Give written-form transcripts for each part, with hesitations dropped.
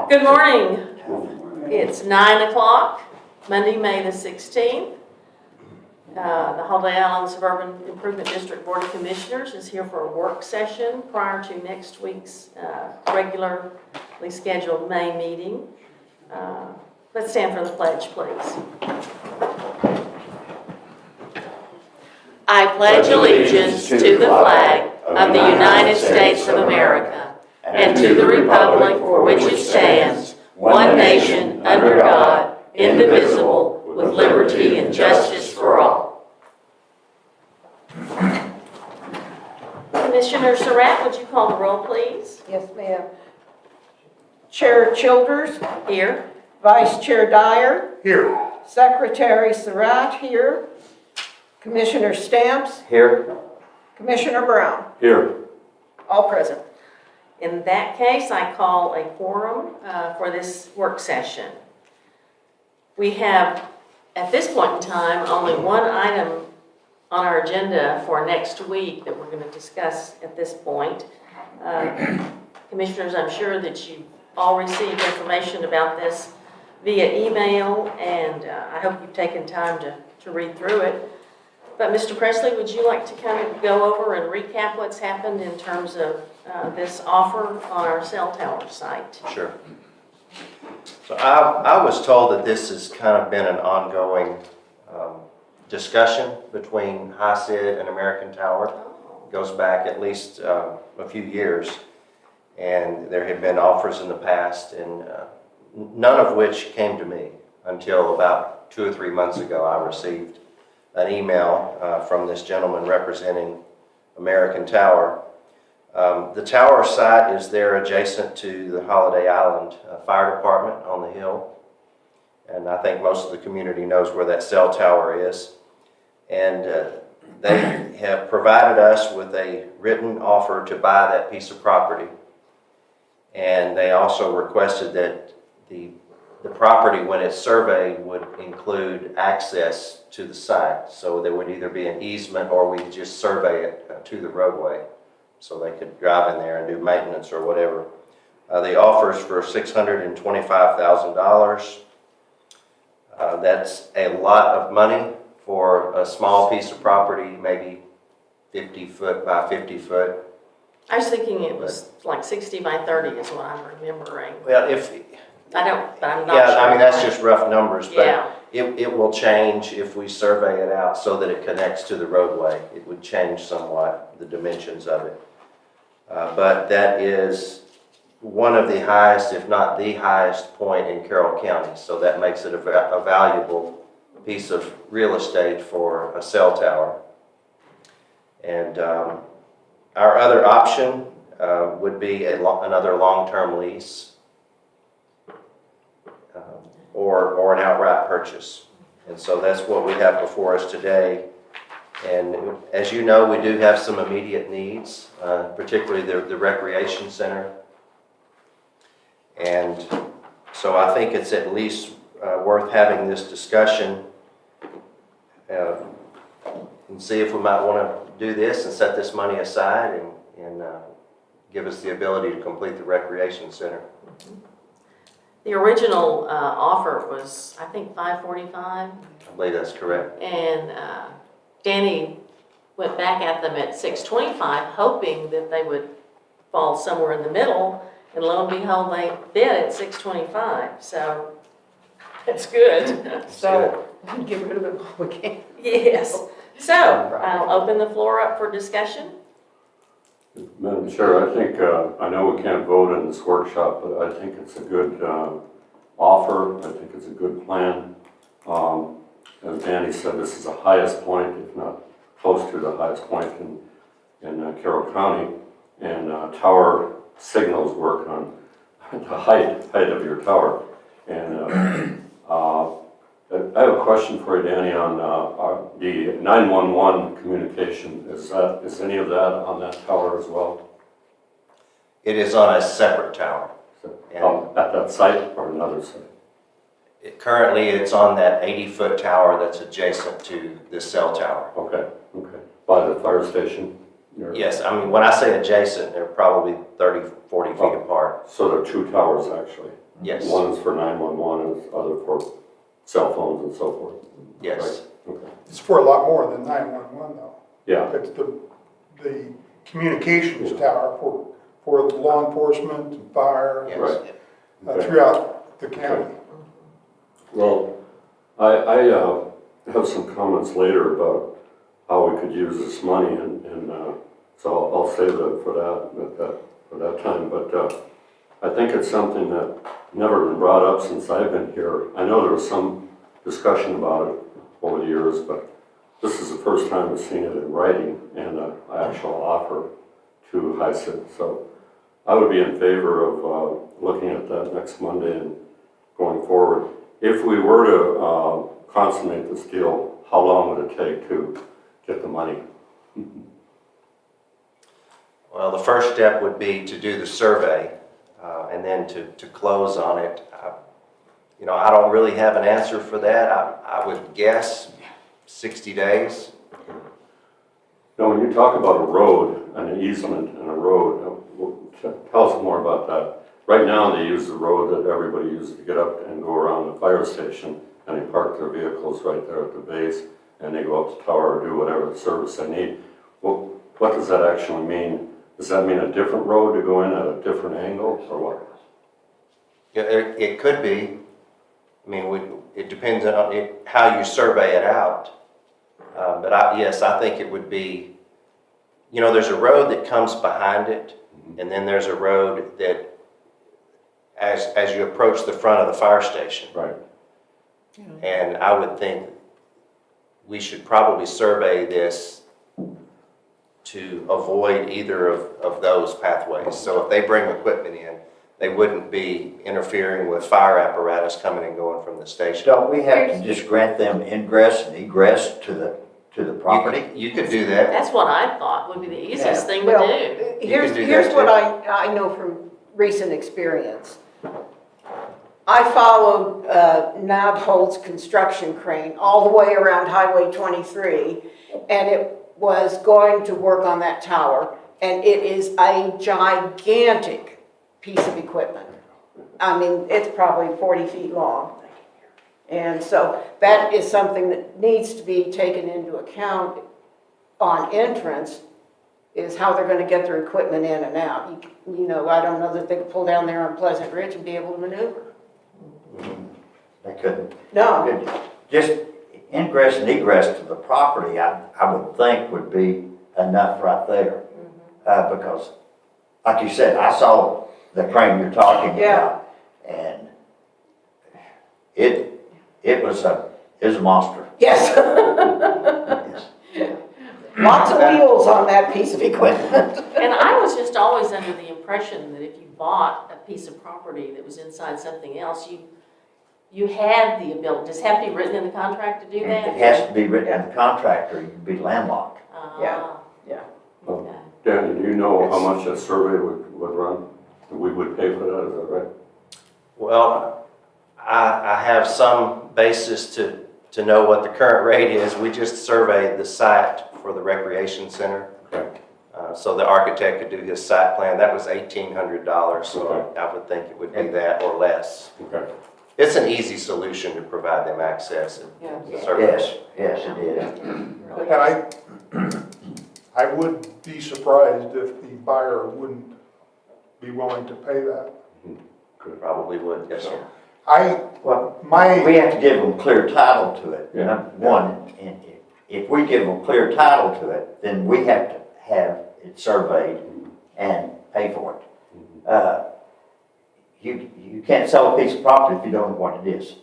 Good morning. It's 9 o'clock, Monday, May the 16th. The Holiday Island Suburban Improvement District Board of Commissioners is here for a work session prior to next week's regularly scheduled May meeting. Let's stand for the pledge, please. I pledge allegiance to the flag of the United States of America and to the republic for which it stands, one nation, under God, indivisible, with liberty and justice for all. Commissioner Surratt, would you call the roll, please? Yes, ma'am. Chair Childers. Here. Vice Chair Dyer. Here. Secretary Surratt here. Commissioner Stamps. Here. Commissioner Brown. Here. All present. In that case, I call a quorum for this work session. We have, at this point in time, only one item on our agenda for next week that we're going to discuss at this point. Commissioners, I'm sure that you've all received information about this via email, and I hope you've taken time to read through it. But Mr. Presley, would you like to kind of go over and recap what's happened in terms of this offer on our cell tower site? Sure. So I was told that this has kind of been an ongoing discussion between HICID and American Tower. It goes back at least a few years, and there had been offers in the past, and none of which came to me until about 2 or 3 months ago. I received an email from this gentleman representing American Tower. The tower site is there adjacent to the Holiday Island Fire Department on the hill. And I think most of the community knows where that cell tower is. And they have provided us with a written offer to buy that piece of property. And they also requested that the property, when it's surveyed, would include access to the site. So there would either be an easement or we could just survey it to the roadway so they could drive in there and do maintenance or whatever. The offer is for $625,000. That's a lot of money for a small piece of property, maybe 50 foot by 50 foot. I was thinking it was like 60 by 30 is what I'm remembering. Well, I'm not sure. I mean, that's just rough numbers, but Yeah. it will change if we survey it out so that it connects to the roadway. It would change somewhat the dimensions of it. But that is one of the highest, if not the highest point in Carroll County. So that makes it a valuable piece of real estate for a cell tower. And our other option would be another long-term lease or an outright purchase. And so that's what we have before us today. And as you know, we do have some immediate needs, particularly the recreation center. And so I think it's at least worth having this discussion and see if we might want to do this and set this money aside and give us the ability to complete the recreation center. The original offer was, I think, $545. I believe that's correct. And Danny went back at them at $625, hoping that they would fall somewhere in the middle. And lo and behold, they bid at $625. So that's good. So get rid of it while we can. Yes. So I'll open the floor up for discussion. Madam Chair, I think, I know we can't vote in this workshop, but I think it's a good offer. I think it's a good plan. As Danny said, this is the highest point, if not close to the highest point in Carroll County. And tower signals work on the height of your tower. And I have a question for you, Danny, on the 911 communication. Is any of that on that tower as well? It is on a separate tower. At that site or another site? Currently, it's on that 80-foot tower that's adjacent to the cell tower. Okay. By the fire station? Yes, I mean, when I say adjacent, they're probably 30, 40 feet apart. So there are two towers, actually. Yes, One is for 911 and the other for cell phones and so forth. yes. Okay. It's for a lot more than 911 though. Yeah, It's the communications tower for law enforcement and fire Yes. right. Okay. throughout the county. Well, I have some comments later about how we could use this money, and so I'll save that for that time. But I think it's something that never been brought up since I've been here. I know there was some discussion about it over the years, but this is the first time I've seen it in writing and an actual offer to HICID. So I would be in favor of looking at that next Monday and going forward. If we were to consummate this deal, how long would it take to get the money? Well, the first step would be to do the survey and then to close on it. You know, I don't really have an answer for that. I would guess 60 days. Now, when you talk about a road, an easement and a road, tell us more about that. Right now, they use the road that everybody uses to get up and go around the fire station, and they park their vehicles right there at the base, and they go up the tower or do whatever service they need. Well, what does that actually mean? Does that mean a different road to go in at a different angle, or what? Yeah, it could be. I mean, it depends on how you survey it out. But yes, I think it would be, you know, there's a road that comes behind it, and then there's a road that, as you approach the front of the fire station. Right. And I would think we should probably survey this to avoid either of those pathways. So if they bring equipment in, they wouldn't be interfering with fire apparatus coming and going from the station. Don't we have to just grant them ingress and egress to the property? You could do that. That's what I thought would be the easiest thing to Well, do. here's do that what too. I know from recent experience. I followed Nabholz construction crane all the way around Highway 23, and it was going to work on that tower, and it is a gigantic piece of equipment. I mean, it's probably 40 feet long. And so that is something that needs to be taken into account on entrance, is how they're going to get their equipment in and out. You know, I don't know that they could pull down there on Pleasant Ridge and be able to maneuver. They couldn't. No. Just ingress and egress to the property, I would think would be enough right there. Because, like you said, I saw the crane you're talking Yeah. about, and it was a monster. Yes. Yes. Lots of wheels on that piece of equipment. And I was just always under the impression that if you bought a piece of property that was inside something else, you had the ability, does it have to be written in the contract to do that? It has to be written in the contract or you'd be landlocked. Yeah. Yeah. Okay. Danny, do you know how much that survey would run? We would pay for that, is that right? Well, I have some basis to know what the current rate is. We just surveyed the site for the recreation center. Okay. So the architect could do his site plan. That was $1,800, so Okay. I would think it would be that or less. Okay. It's an easy solution to provide them access and Yeah. survey. Yes, it is. And I would be surprised if the buyer wouldn't be willing to pay that. Probably would, yes, sir. Well, My, we have to give them clear title to it. Yeah. Number one, and if we give them clear title to it, then we have to have it surveyed and pay for it. You can't sell a piece of property if you don't know what it is.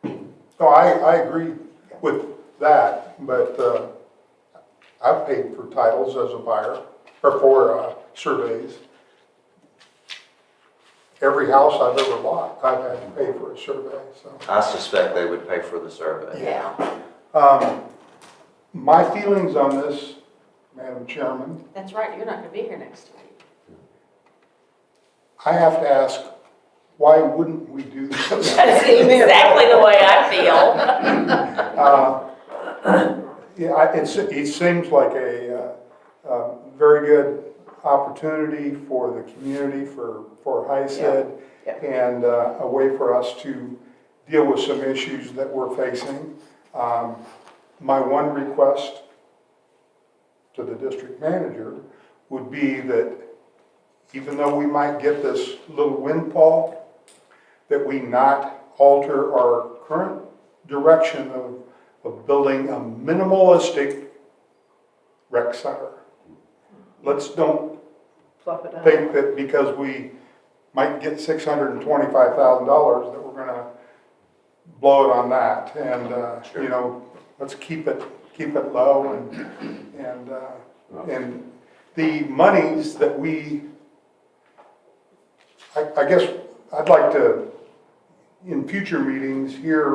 no, I agree with that, but I've paid for titles as a buyer, or for surveys. Every house I've ever bought, I've had to pay for a survey, so. I suspect they would pay for the survey. Yeah, My feelings on this, Madam Chairman, that's right, you're not gonna be here next week. I have to ask, why wouldn't we do this? That's exactly the way I feel. Yeah, it seems like very good opportunity for the community, for HICID, Yeah. and a way for us to deal with some issues that we're facing. My one request to the district manager would be that even though we might get this little windfall, that we not alter our current direction of building a minimalistic rec center. Let's don't Fluff it out. think that because we might get $625,000 that we're gonna blow it on that. And, Sure. you know, let's keep it low and the monies that I guess I'd like to, in future meetings, hear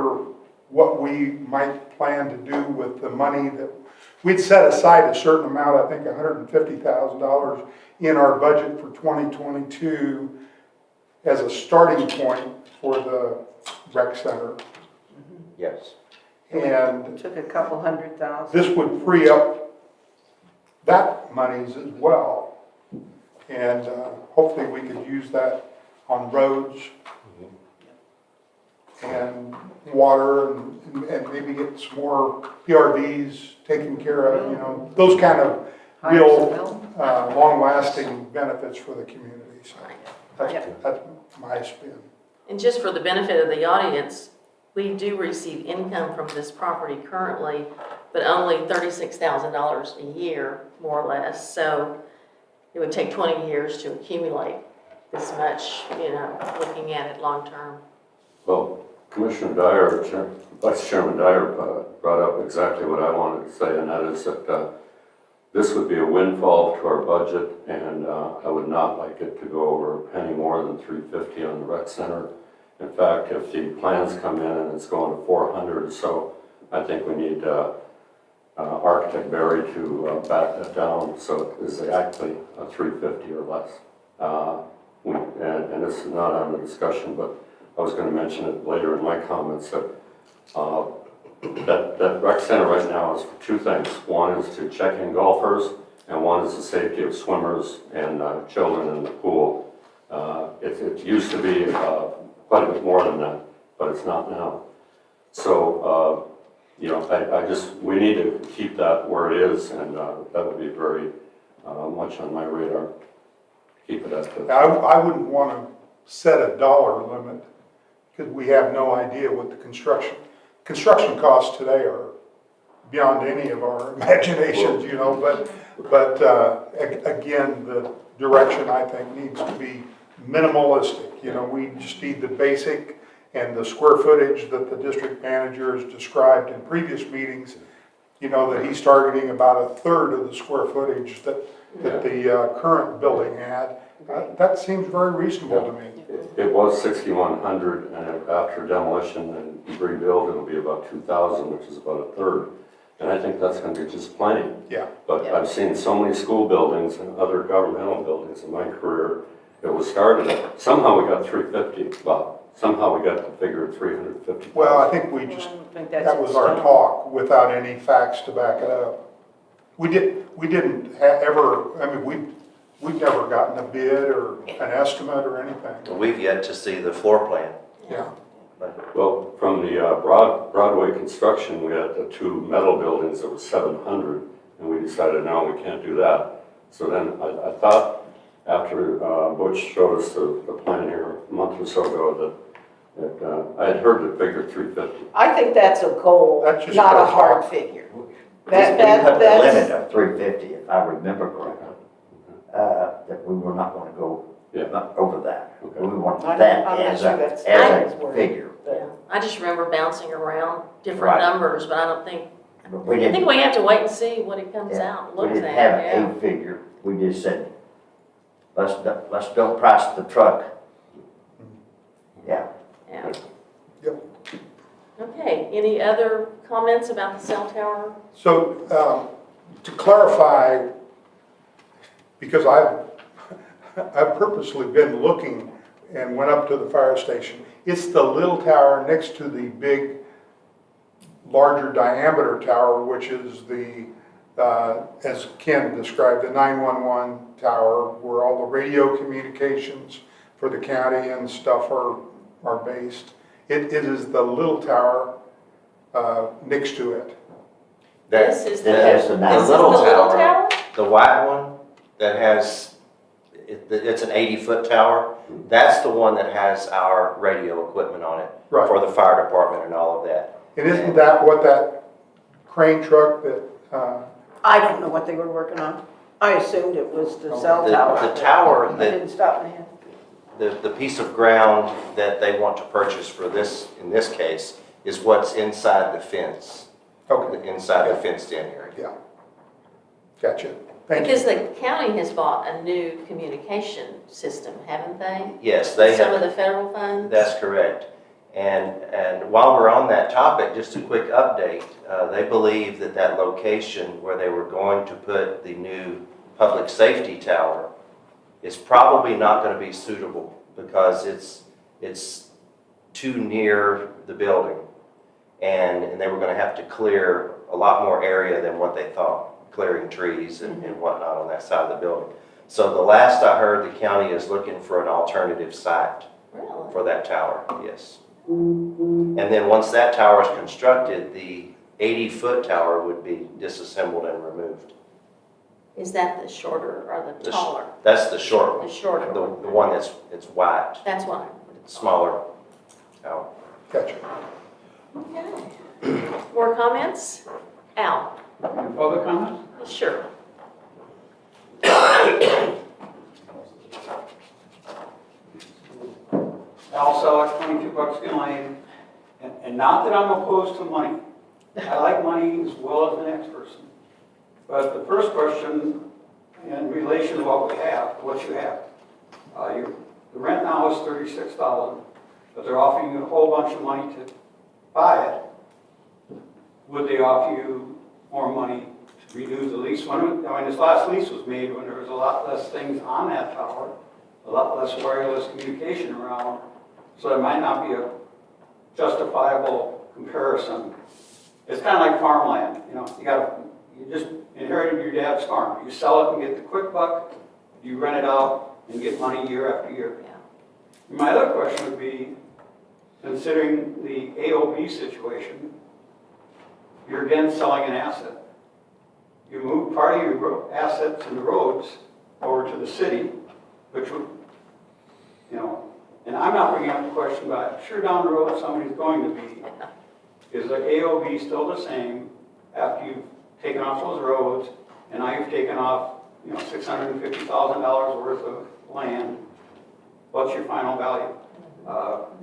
what we might plan to do with the money that, we'd set aside a certain amount, I think $150,000 in our budget for 2022 as a starting point for the rec center. Yes. And Took a couple $100,000. this would free up that monies as well. And hopefully we could use that on roads and water and maybe get some more PRVs taken care of, you know, those kind of real long-lasting benefits for the community. So that's my spin. And just for the benefit of the audience, we do receive income from this property currently, but only $36,000 a year, more or less. So it would take 20 years to accumulate this much, you know, looking at it long-term. Well, Commissioner Dyer, Vice Chairman Dyer brought up exactly what I wanted to say, and that is that this would be a windfall to our budget, and I would not like it to go over a penny more than $350 on the rec center. In fact, if the plans come in and it's going to $400, so I think we need Architect Barry to back that down, so it is actually $350 or less. And this is not on the discussion, but I was going to mention it later in my comments that that rec center right now is for two things. One is to check in golfers, and one is the safety of swimmers and children in the pool. It used to be quite a bit more than that, but it's not now. So, you know, we need to keep that where it is, and that would be very much on my radar. Keep it at the. I wouldn't want to set a dollar limit because we have no idea what the construction costs today are beyond any of our imaginations, you know, but again, the direction I think needs to be minimalistic. You know, we just need the basic and the square footage that the district manager has described in previous meetings, you know, that he's targeting about a third of the square footage that the current building had. That seems very reasonable to me. It was 6,100, and after demolition and rebuild, it'll be about 2,000, which is about a third. And I think that's going to be just plenty. Yeah. But I've seen so many school buildings and other governmental buildings in my career. It was started at, somehow we got 350, well, somehow we got the figure of 350. Well, I think we just, that was our talk without any facts to back it up. We didn't ever, I mean, we've never gotten a bid or an estimate or anything. We've yet to see the floor plan. Yeah. Well, from the Broadway construction, we had the two metal buildings that was 700, and we decided, no, we can't do that. So then I thought after Butch showed us the plan here a month or so ago that I had heard the figure 350. I think that's a goal, That's just not a our hard talk. figure. We put the That's, limit of 350, if I remember correctly, that we were not going to go over that. Okay. We want I'm that not as sure a, that's as a word. figure. Yeah, I just remember bouncing around different Right. numbers, but I don't think, But we I think didn't, we have to wait and see what it comes yeah, out, we looks didn't at, have yeah. a figure. We just said, let's don't price the truck. Yeah. Yeah. Yep. Okay, any other comments about the cell tower? So, to clarify, because I've purposely been looking and went up to the fire station. It's the little tower next to the big, larger diameter tower, which is the as Ken described, the 911 tower where all the radio communications for the county and stuff are based. It is the little tower next to it. This is the, That has the this nine- is the little tower? The white one that has, it's an 80-foot tower, that's the one that has our radio equipment on it Right. for the fire department and all of that. And isn't that what that crane truck that, I don't know what they were working on. I assumed it was the cell tower. The tower I that, didn't stop my head. the piece of ground that they want to purchase for this, in this case, is what's inside the fence, okay, inside the fenced-in area. yeah. Gotcha. Thank you. Because the county has bought a new communication system, haven't they? Yes, they Some have. of the federal funds? That's correct. And while we're on that topic, just a quick update, they believe that that location where they were going to put the new public safety tower is probably not going to be suitable because it's too near the building. And they were going to have to clear a lot more area than what they thought, clearing trees and whatnot on that side of the building. So the last I heard, the county is looking for an alternative site Really? for that tower, yes. And then once that tower is constructed, the 80-foot tower would be disassembled and removed. Is that the shorter or the The sh- taller? That's the short The one, shorter the one. one it's white, That's one. smaller tower. Gotcha. Okay. More comments? Al? Any public comments? Sure. Al Selleck, 22 Buckskin Lane, and not that I'm opposed to money. I like money as well as the next person. But the first question, in relation to what we have, what you have, the rent now is $36,000, but they're offering you a whole bunch of money to buy it. Would they offer you more money to renew the lease? This last lease was made when there was a lot less things on that tower, a lot less wireless communication around, so it might not be a justifiable comparison. It's kind of like farmland, you just inherited your dad's farm. You sell it and get the quick buck, you rent it out and get money year after year. Yeah. My other question would be, considering the AOB situation, you're again selling an asset. You move part of your assets and the roads over to the city, which would, and I'm not bringing up the question, but I'm sure down the road somebody's going to be. Is the AOB still the same after you've taken off those roads and now you've taken off, $650,000 worth of land? What's your final value?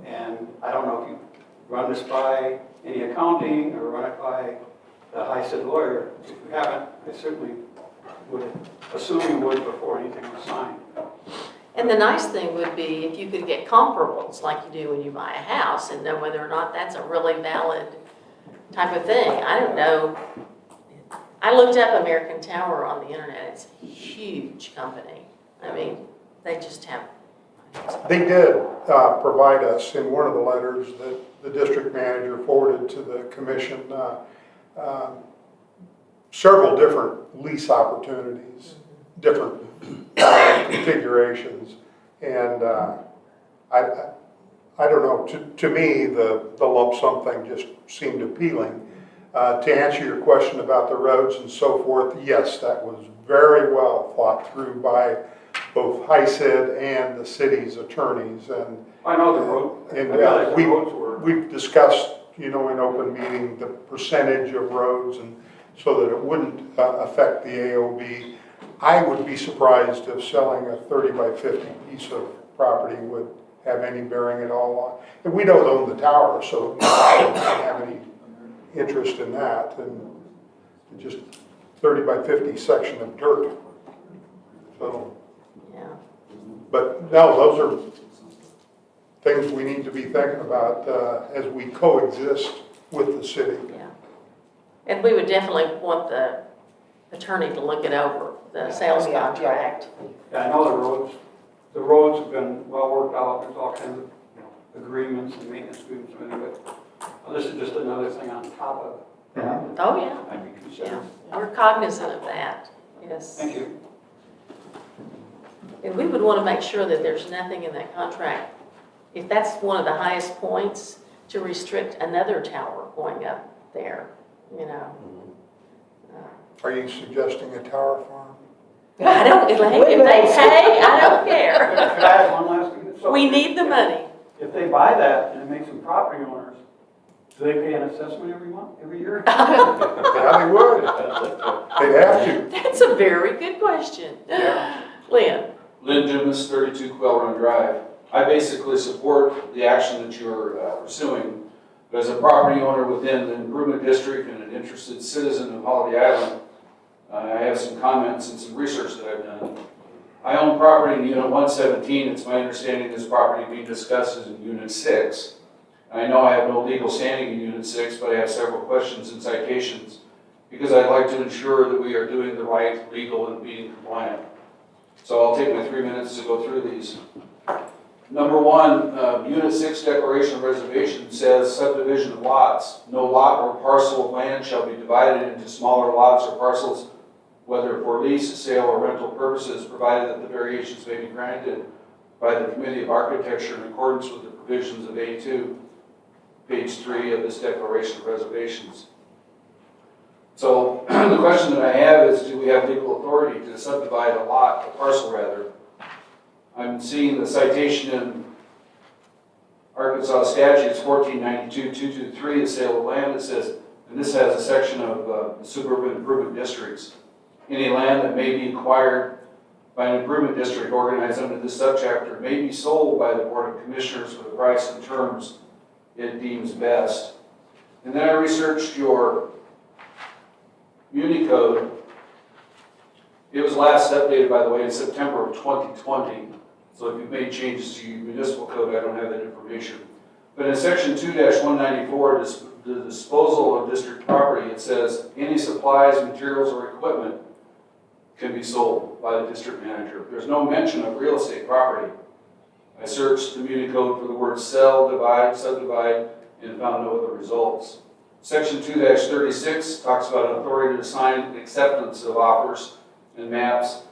And I don't know if you run this by any accounting or run it by the HICID lawyer. If you haven't, I certainly would assume you would before anything was signed. And the nice thing would be if you could get comparables like you do when you buy a house and know whether or not that's a really valid type of thing. I don't know. I looked up American Tower on the internet. It's a huge company. I mean, they just have. They did provide us in one of the letters that the district manager forwarded to the commission several different lease opportunities, different configurations. And I don't know, to me, the lump sum thing just seemed appealing. To answer your question about the roads and so forth, yes, that was very well thought through by both HICID and the city's attorneys. And I know the road. And I realize the roads were. we've discussed, in open meeting, the percentage of roads and so that it wouldn't affect the AOB. I would be surprised if selling a 30 by 50 piece of property would have any bearing at all on. And we don't own the tower, so we don't have any interest in that. And just 30 by 50 section of dirt. So, Yeah. but no, those are things we need to be thinking about as we coexist with the city. Yeah. And we would definitely want the attorney to look it over, the sales Yeah. contract. Yeah, I know the roads have been well worked out, there's all kinds of agreements and maintenance agreements, but this is just another thing on top of that. Oh, yeah, I'd be yeah. considered. We're cognizant of that, yes. Thank you. And we would want to make sure that there's nothing in that contract, if that's one of the highest points, to restrict another tower going up there, you know. Are you suggesting a tower farm? I don't, if they pay, I don't care. Could I ask one last thing? So We need the money. If they buy that and it makes them property owners, do they pay an assessment every year? Yeah, they would. They'd have to. That's a very good question. Lynn? Lynn Dumas, 32 Quail Run Drive. I basically support the action that you're pursuing, but as a property owner within the improvement district and an interested citizen of Holiday Island, I have some comments and some research that I've done. I own property in Unit 117. It's my understanding this property being discussed is in Unit 6. I know I have no legal standing in Unit 6, but I have several questions and citations because I'd like to ensure that we are doing the right, legal, and being compliant. So I'll take my 3 minutes to go through these. Number one, Unit 6 Declaration of Reservation says subdivision of lots. No lot or parcel of land shall be divided into smaller lots or parcels, whether for lease, sale, or rental purposes, provided that the variations may be granted by the Committee of Architecture in accordance with the provisions of A2, page 3 of this Declaration of Reservations. So the question that I have is, do we have legal authority to subdivide a lot, a parcel rather? I'm seeing the citation in Arkansas statutes 1492-223, the sale of land, that says, and this has a section of suburban improvement districts. Any land that may be acquired by an improvement district organized under this subchapter may be sold by the Board of Commissioners for the price and terms it deems best. And then I researched your Muni Code. It was last updated, by the way, in September of 2020. So if you've made changes to your municipal code, I don't have that information. But in section 2-194, the disposal of district property, it says any supplies, materials, or equipment can be sold by the district manager. There's no mention of real estate property. I searched the Muni Code for the word sell, divide, subdivide, and found no other results. Section 2-36 talks about authority to sign acceptance of offers and maps.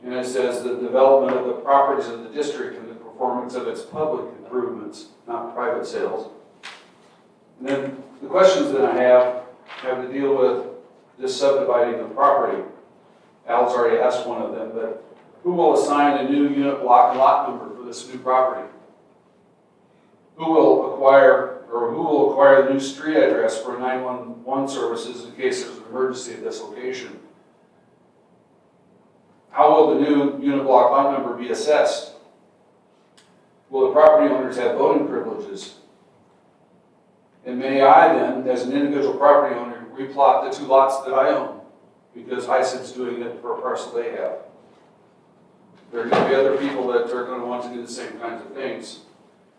And it says the development of the properties of the district and the performance of its public improvements, not private sales. And then the questions that I have to deal with this subdividing of property. Al's already asked one of them, but who will assign a new unit block and lot number for this new property? Who will acquire the new street address for 911 services in case there's an emergency at this location? How will the new unit block lot number be assessed? Will the property owners have voting privileges? And may I then, as an individual property owner, replot the 2 lots that I own? Because HICID's doing it for a parcel they have. There are going to be other people that are going to want to do the same kinds of things.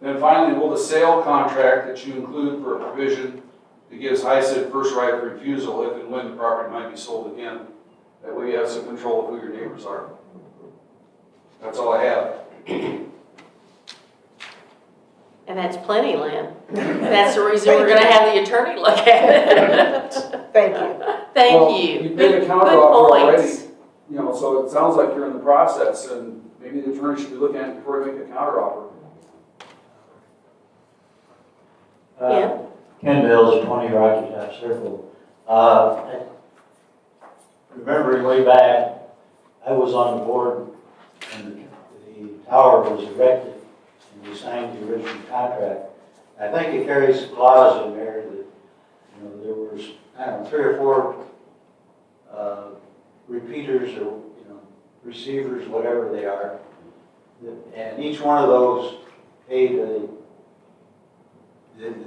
Then finally, will the sale contract that you include for a provision that gives HICID first right of refusal if and when the property might be sold again? That way you have some control of who your neighbors are. That's all I have. And that's plenty, Lynn. That's the reason we're gonna have the attorney look at it. Thank you. Thank Well, you. You've made a Good counteroffer already, points. so it sounds like you're in the process, and maybe the attorney should be looking at it before they make a counteroffer. Yeah. Ken Mills, 20 Rocky Top Circle. Remembering way back, I was on the board when the tower was erected and we signed the original contract. I think it carries a clause in there that, there was, 3 or 4 repeaters or, receivers, whatever they are. And each one of those paid the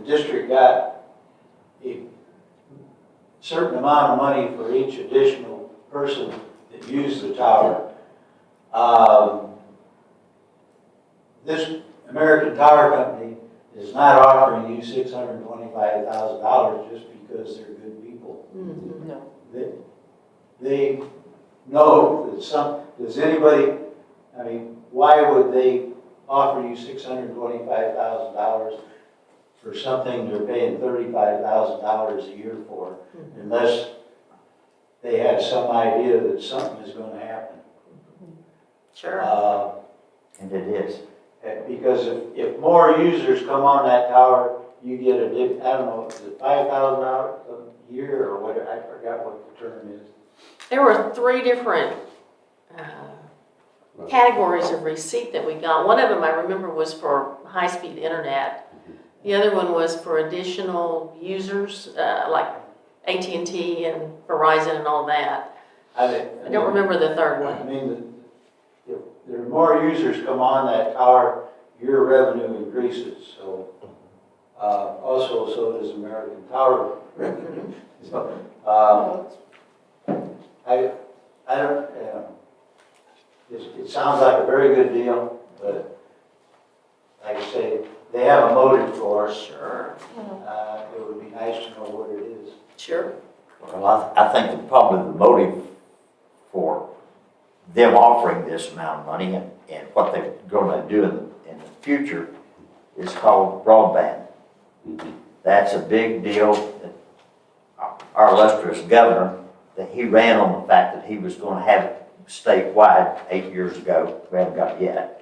district got a certain amount of money for each additional person that used the tower. This American Tower Company is not offering you $625,000 just because they're good people. Mhm. No. They know that does anybody, why would they offer you $625,000 for something they're paying $35,000 a year for, unless they have some idea that something is gonna happen. Sure. And it is. Because if more users come on that tower, you get a I don't know, is it $5,000 a year or whatever, I forgot what the term is. There were 3 different categories of receipt that we got. One of them I remember was for high-speed internet. The other one was for additional users, like AT&T and Verizon and all that. I don't remember the third I one. mean, if there are more users come on that tower, your revenue increases, so. Also, so does American Tower revenue. So, I don't, it sounds like a very good deal, but like I say, they have a motive for us. Sure. It would be nice to know what it is. Sure. Well, I think that probably the motive for them offering this amount of money and what they're going to do in the future is called broadband. That's a big deal. Our illustrious governor, that he ran on the fact that he was going to have it statewide 8 years ago. We haven't got it yet.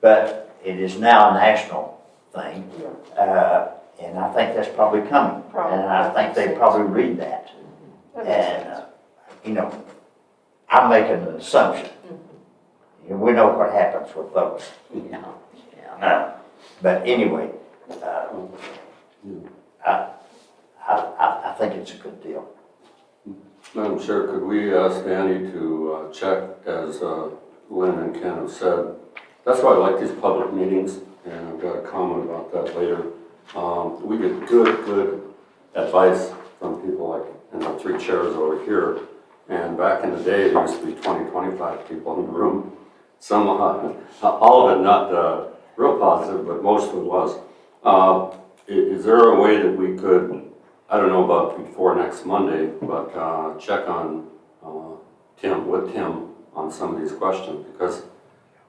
But it is now a national thing. And I think that's probably coming. And I think they probably read that. And, you know, I'm making an assumption. We know what happens with those. Yeah. Yeah. But anyway, I think it's a good deal. Madam Chair, could we ask Danny to check, as Lynn and Ken have said, that's why I like these public meetings, and I've got a comment about that later. We get good advice from people like, the 3 chairs over here. And back in the day, there used to be 20, 25 people in the room. Some, all of it not real positive, but most of it was. Is there a way that we could, I don't know about before next Monday, but check on Tim on some of these questions? Because it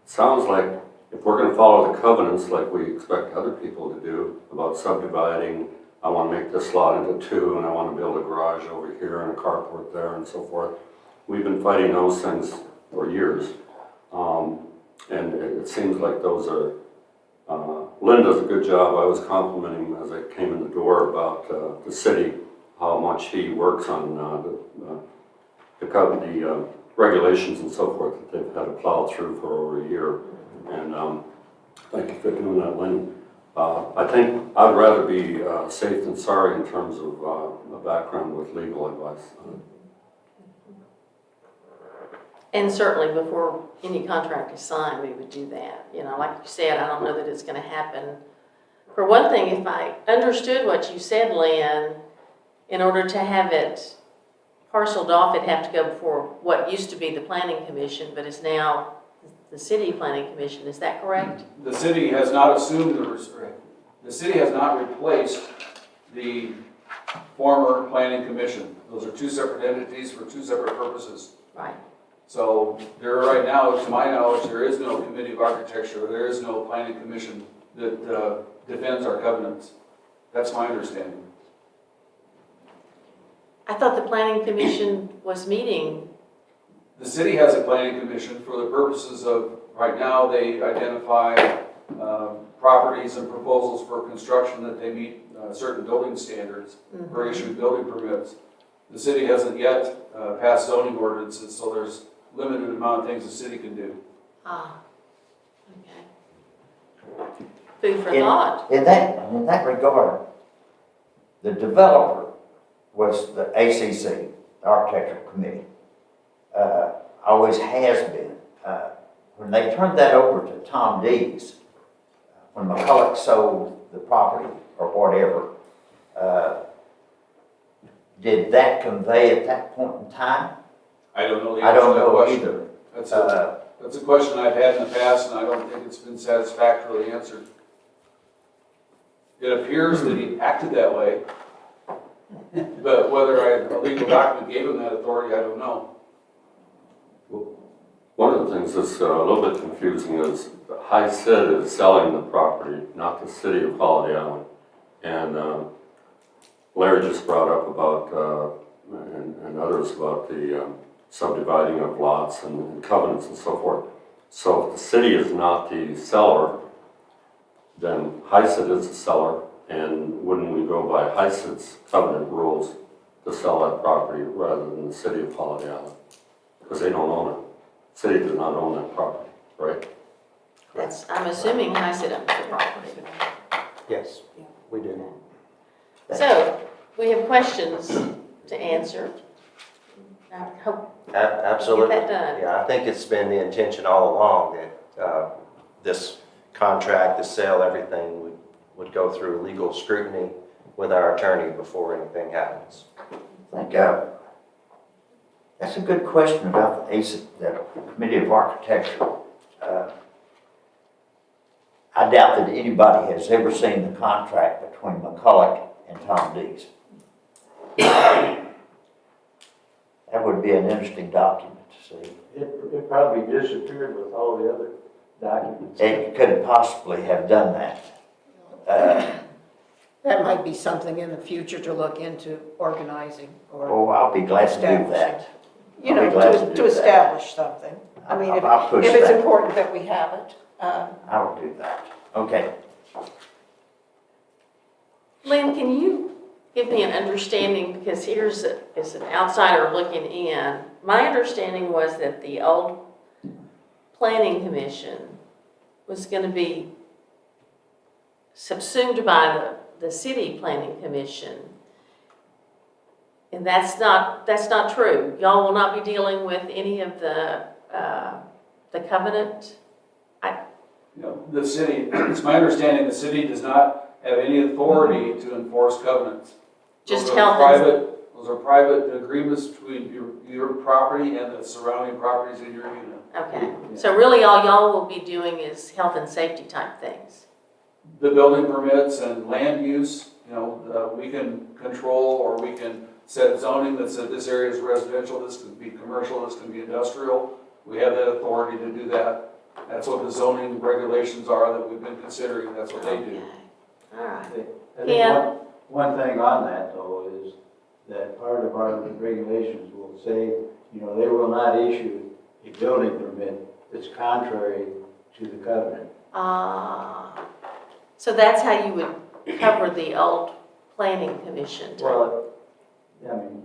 sounds like if we're going to follow the covenants like we expect other people to do about subdividing, I want to make this lot into 2 and I want to build a garage over here and a carport there and so forth. We've been fighting those things for years. And it seems like those are, Lynn does a good job. I was complimenting him as I came in the door about the city, how much he works on the regulations and so forth that they've had to plow through for over a year. And thank you for doing that, Lynn. I think I'd rather be safe than sorry in terms of a background with legal advice. And certainly before any contract is signed, we would do that. You know, like you said, I don't know that it's going to happen. For one thing, if I understood what you said, Lynn, in order to have it parceled off, it'd have to go before what used to be the Planning Commission, but is now the City Planning Commission. Is that correct? The city has not assumed the city has not replaced the former planning commission. Those are 2 separate entities for 2 separate purposes. Right. So there right now, to my knowledge, there is no committee of architecture, there is no planning commission that defends our covenants. That's my understanding. I thought the Planning Commission was meeting. The city has a planning commission for the purposes of, right now, they identify properties and proposals for construction that they meet certain building standards for issuing building permits. The city hasn't yet passed zoning ordinances, so there's limited amount of things the city can do. Ah, okay. Food for thought. In that regard, the developer was the ACC, the Architectural Committee. Always has been. When they turned that over to Tom Dees, when McCulloch sold the property or whatever, did that convey at that point in time? I don't know the I answer don't to that know question. either. That's a question I've had in the past, and I don't think it's been satisfactorily answered. It appears that he acted that way, but whether a legal document gave him that authority, I don't know. One of the things that's a little bit confusing is HICID is selling the property, not the city of Holiday Island. And Larry just brought up about, and others about the subdividing of lots and covenants and so forth. So if the city is not the seller, then HICID is the seller, and wouldn't we go by HICID's covenant rules to sell that property rather than the city of Holiday Island? Because they don't own it. The city does not own that property, right? That's, I'm assuming I sit up the property. Yes, we do. So, we have questions to answer. I hope Absolutely. Get that done. Yeah, I think it's been the intention all along that this contract, the sale, everything would go through legal scrutiny with our attorney before anything happens. Thank you. That's a good question about the ACID, the Committee of Architecture. I doubt that anybody has ever seen the contract between McCulloch and Tom Dees. That would be an interesting document to see. It probably disappeared with all the other documents. It couldn't possibly have done that. That might be something in the future to look into organizing or, Oh, I'll be glad to do establishing. that. you I'll know, be glad to to do that. establish something. I mean, I'll push if it's that. important that we have it. I'll do that. Okay. Lynn, can you give me an understanding, because here's, as an outsider looking in, my understanding was that the old planning commission was going to be subsumed by the city planning commission. And that's not true. Y'all will not be dealing with any of the covenant. You know, the city, it's my understanding the city does not have any authority to enforce covenants. Just Those are health and- private. Those are private agreements between your property and the surrounding properties in your unit. Okay, so really all y'all will be doing is health and safety type things. The building permits and land use, you know, we can control or we can set zoning that said this area is residential, this could be commercial, this can be industrial. We have that authority to do that. That's what the zoning regulations are that we've been considering, that's what they do. Okay. All right. I think Yeah. one thing on that though is that part of our regulations will say, you know, they will not issue a building permit that's contrary to the covenant. So that's how you would cover the old planning commission type. Well, I mean,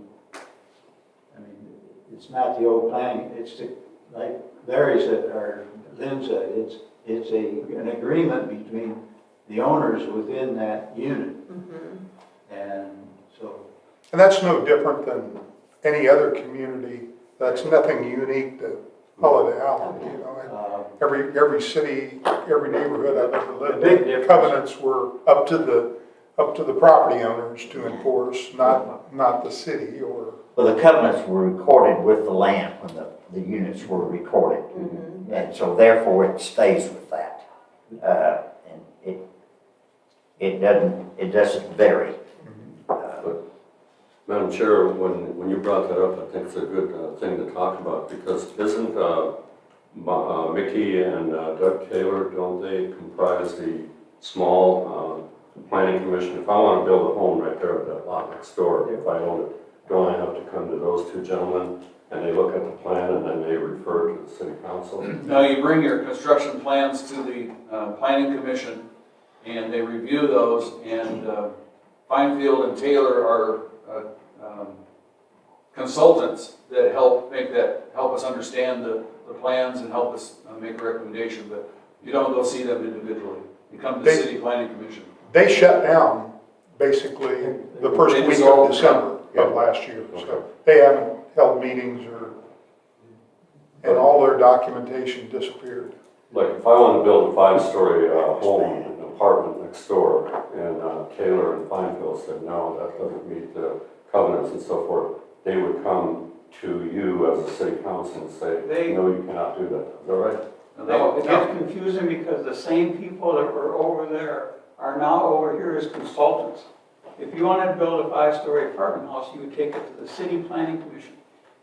it's not the old planning, it's the, like Larry said, or Lynn said, it's an agreement between the owners within that unit. Mhm. And so, And that's no different than any other community. That's nothing unique to Holiday Island, you know. Every city, every neighborhood I've ever lived The big in, difference- covenants were up to the property owners to enforce, not the city or. Well, the covenants were recorded with the land when the units were recorded. And so therefore it stays with that. And it doesn't vary. Madam Chair, when you brought that up, I think it's a good thing to talk about, because isn't Mickey and Doug Taylor, don't they comprise the small planning commission? If I want to build a home right there at that lot next door, if I own it, don't I have to come to those two gentlemen and they look at the plan and then they refer to the city council? Now, you bring your construction plans to the planning commission and they review those, and Finefield and Taylor are consultants that help us understand the plans and help us make a recommendation, but you don't go see them individually. You come to the city planning commission. They shut down basically the first They week of dissolved. December of last year. So they haven't held meetings and all their documentation disappeared. Like if I want to build a 5-story home, an apartment next door, and Taylor and Finefield said, no, that doesn't meet the covenants and so forth, they would come to you as a city council and say, no, you cannot do that. Is that right? No, it gets confusing because the same people that were over there are now over here as consultants. If you wanted to build a 5-story apartment house, you would take it to the city planning commission.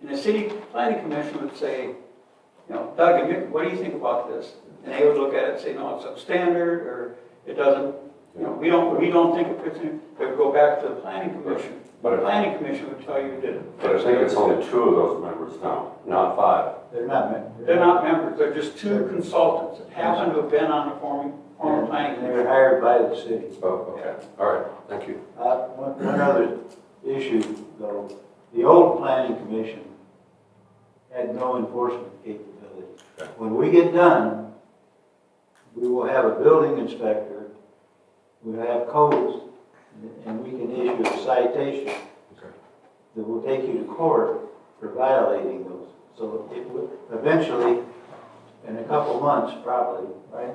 And the city planning commission would say, you know, Doug and Mick, what do you think about this? And they would look at it and say, no, it's substandard, or it doesn't You know, we don't think it fits in, it would go back to the planning commission. The planning commission would tell you that. But I think it's only 2 of those members now, not 5. They're not meant. They're not members, they're just 2 consultants that happen to have been on the former planning They're commission. hired by the city. Oh, okay, all right, thank you. One other issue, though, the old planning commission had no enforcement capability. Okay. When we get done, we will have a building inspector, we'll have codes, and we can issue a citation that will take you to court for violating those. So it would, eventually, in a couple months probably, right?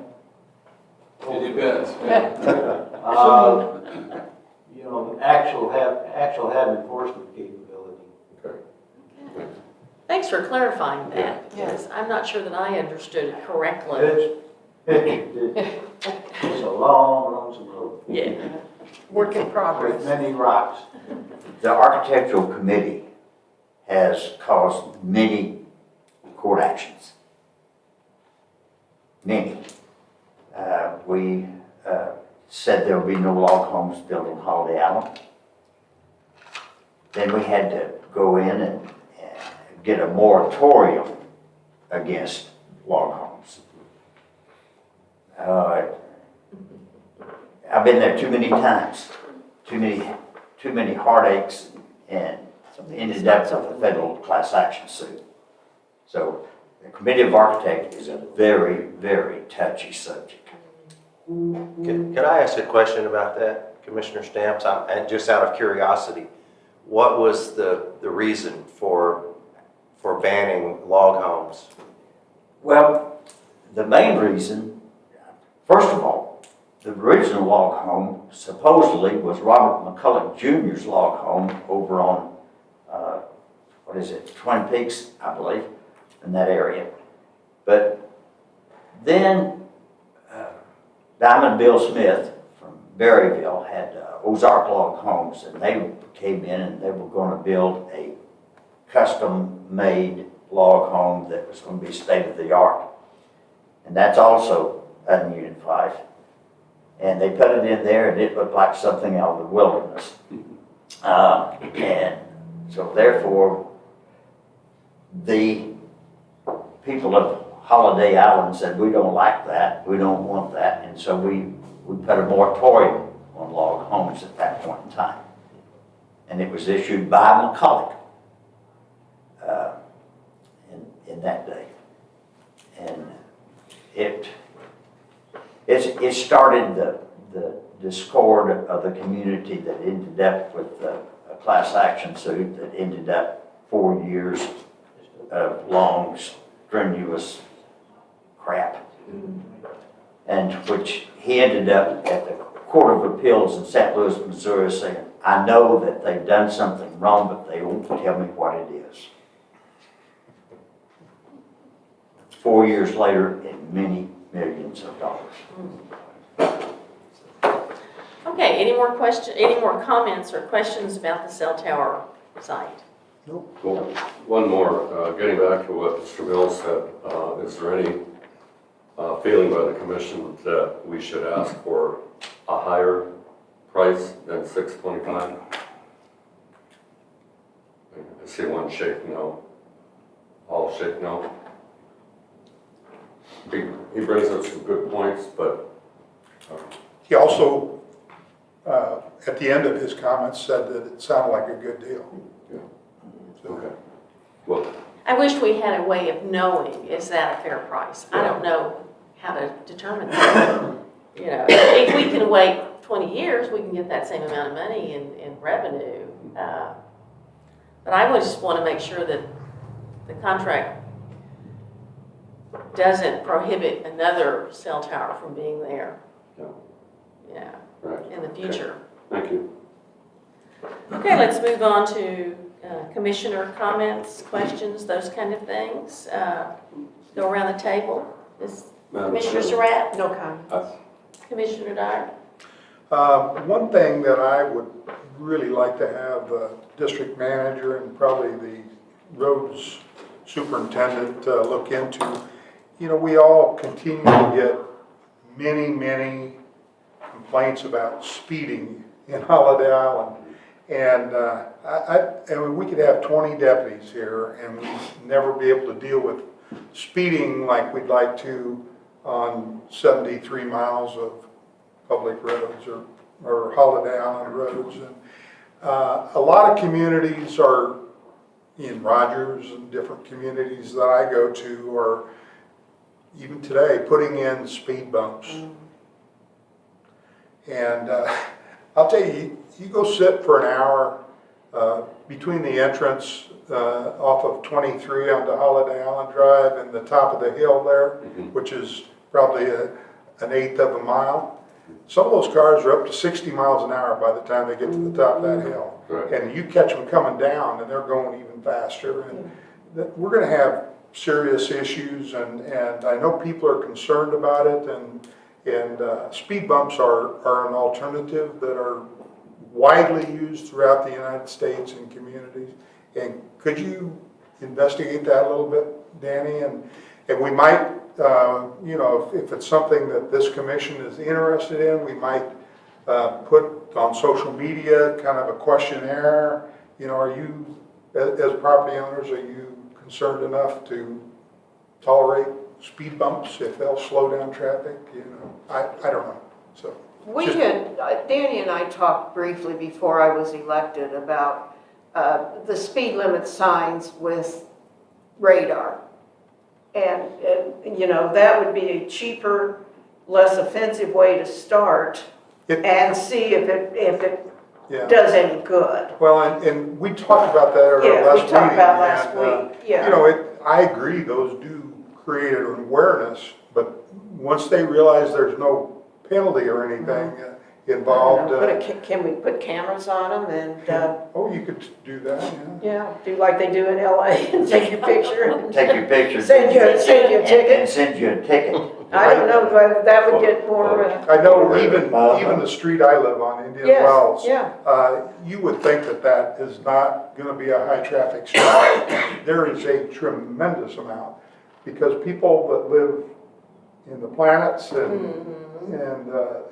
It depends. Yeah. You know, actual have enforcement capability. Okay. Thanks for clarifying Yeah. that, because I'm not sure that I understood it correctly. It's a long, lonesome road Yeah. Work in with progress. many rocks. The architectural committee has caused many court actions. Many. We said there would be no log homes built in Holiday Island. Then we had to go in and get a moratorium against log homes. I've been there too many times, too many heartaches, and ended up with a federal class action suit. So the Committee of Architects is a very, very touchy subject. Can I ask a question about that, Commissioner Stamps? And just out of curiosity, what was the reason for banning log homes? Well, the main reason, first of all, the original log home supposedly was Robert McCulloch Jr.'s log home over on, Twin Peaks, I believe, in that area. But then Diamond Bill Smith from Berryville had Ozark Log Homes, and they came in and they were going to build a custom-made log home that was going to be state-of-the-art. And that's also ununified. And they put it in there, and it looked like something out of the wilderness. And so therefore, the people of Holiday Island said, we don't like that, we don't want that, and so we put a moratorium on log homes at that point in time. And it was issued by McCulloch in that day. And it started the discord of the community that ended up with a class action suit that ended up 4 years of long, strenuous crap. And which he ended up at the Court of Appeals in St. Louis, Missouri saying, I know that they've done something wrong, but they won't tell me what it is. 4 years later, and many millions of dollars. Okay, any more comments or questions about the cell tower site? Well, one more, getting back to what Mr. Mills said, is there any feeling by the commission that we should ask for a higher price than $625? I see one shake no, all shake no. He brings up some good points, but He also, at the end of his comments, said that it sounded like a good deal. okay. Well, I wish we had a way of knowing, is that a fair price? I don't know how to determine that. You know, if we can wait 20 years, we can get that same amount of money in revenue. But I would just want to make sure that the contract doesn't prohibit another cell tower from being there. Yeah, right. in the future. Thank you. Okay, let's move on to commissioner comments, questions, those kind of things. Go around the table. Madam Commissioner Chair. Surratt? No comment. Commissioner Dyer? One thing that I would really like to have the district manager and probably the roads superintendent look into, you know, we all continue to get many complaints about speeding in Holiday Island. And I mean, we could have 20 deputies here and we'd never be able to deal with speeding like we'd like to on 73 miles of public roads or Holiday Island roads. And a lot of communities are in Rogers and different communities that I go to are even today putting in speed bumps. And I'll tell you, you go sit for an hour between the entrance off of 23 onto Holiday Island Drive and the top of the hill there, which is probably an eighth of a mile. Some of those cars are up to 60 miles an hour by the time they get to the top of that hill. Right. And you catch them coming down and they're going even faster. And we're going to have serious issues and I know people are concerned about it and speed bumps are an alternative that are widely used throughout the United States and communities. And could you investigate that a little bit, Danny? And we might, you know, if it's something that this commission is interested in, we might put on social media kind of a questionnaire. You know, are you, as property owners, are you concerned enough to tolerate speed bumps if they'll slow down traffic? You know, I don't know. So We had, Danny and I talked briefly before I was elected about the speed limit signs with radar. And, you know, that would be a cheaper, less offensive way to start and see if it yeah. does any good. Well, and we talked about that at our Yeah, last we meeting. talked about last and, week, yeah. You know, I agree, those do create an awareness, but once they realize there's no penalty or anything involved. Can we put cameras on them and, Oh, you could do that, yeah. yeah, do like they do in LA and take your picture and Take your pictures. send you a And ticket? send you a ticket. I don't know, but that would get more, I know even the street I live on, Indian yes, Wells, yeah. you would think that is not gonna be a high traffic street. There is a tremendous amount, because people that live in the Planets and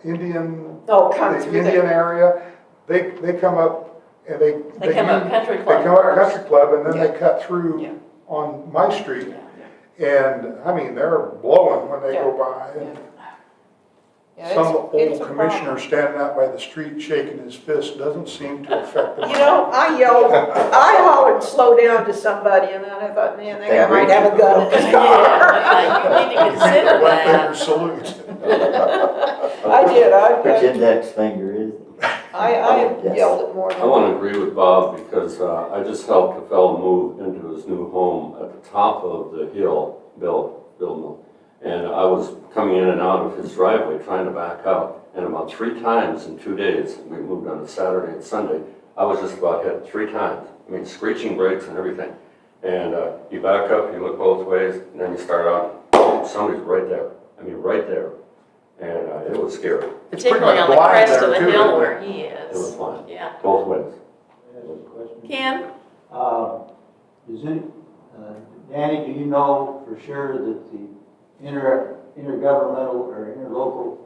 Indian, Oh, come the through Indian there. area, they come up and They come up Country They Club come up first. Country Club and then Yeah. they cut through Yeah. on my street. And, I mean, they're blowing when they go by. And Yeah, some it's old a problem. commissioner standing out by the street shaking his fist doesn't seem to affect them. You know, I hollered, slow down to somebody, and then I thought, man, that guy might have a gun in his car. Yeah, you need to consider Right there, that. salute. I did, Which index finger is it? I yelled at more than. I want to agree with Bob because I just helped a fellow move into his new home at the top of the hill, Bill Mill. And I was coming in and out of his driveway trying to back out. And about 3 times in 2 days, we moved on a Saturday and Sunday, I was just about hit 3 times. I mean, screeching brakes and everything. And you back up, you look both ways, and then you start out, oh, somebody's right there. I mean, right there. And it was scary. Particularly on the blind crest of there, the too, hill isn't where he It was is. fine, Yeah. both ways. I have a question. Ken? Does any, Danny, do you know for sure that the intergovernmental or interlocal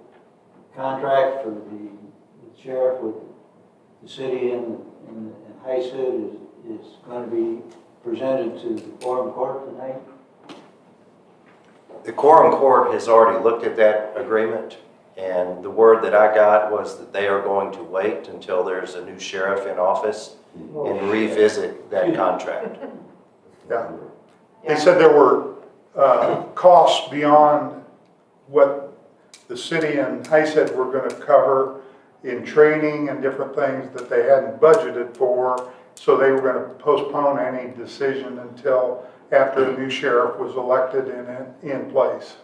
contract for the sheriff with the city and HICID is going to be presented to the quorum court tonight? The quorum court has already looked at that agreement, and the word that I got was that they are going to wait until there's a new sheriff in office and revisit that contract. Yeah. They said there were costs beyond what the city and HICID were going to cover in training and different things that they hadn't budgeted for, so they were going to postpone any decision until after the new sheriff was elected and in place.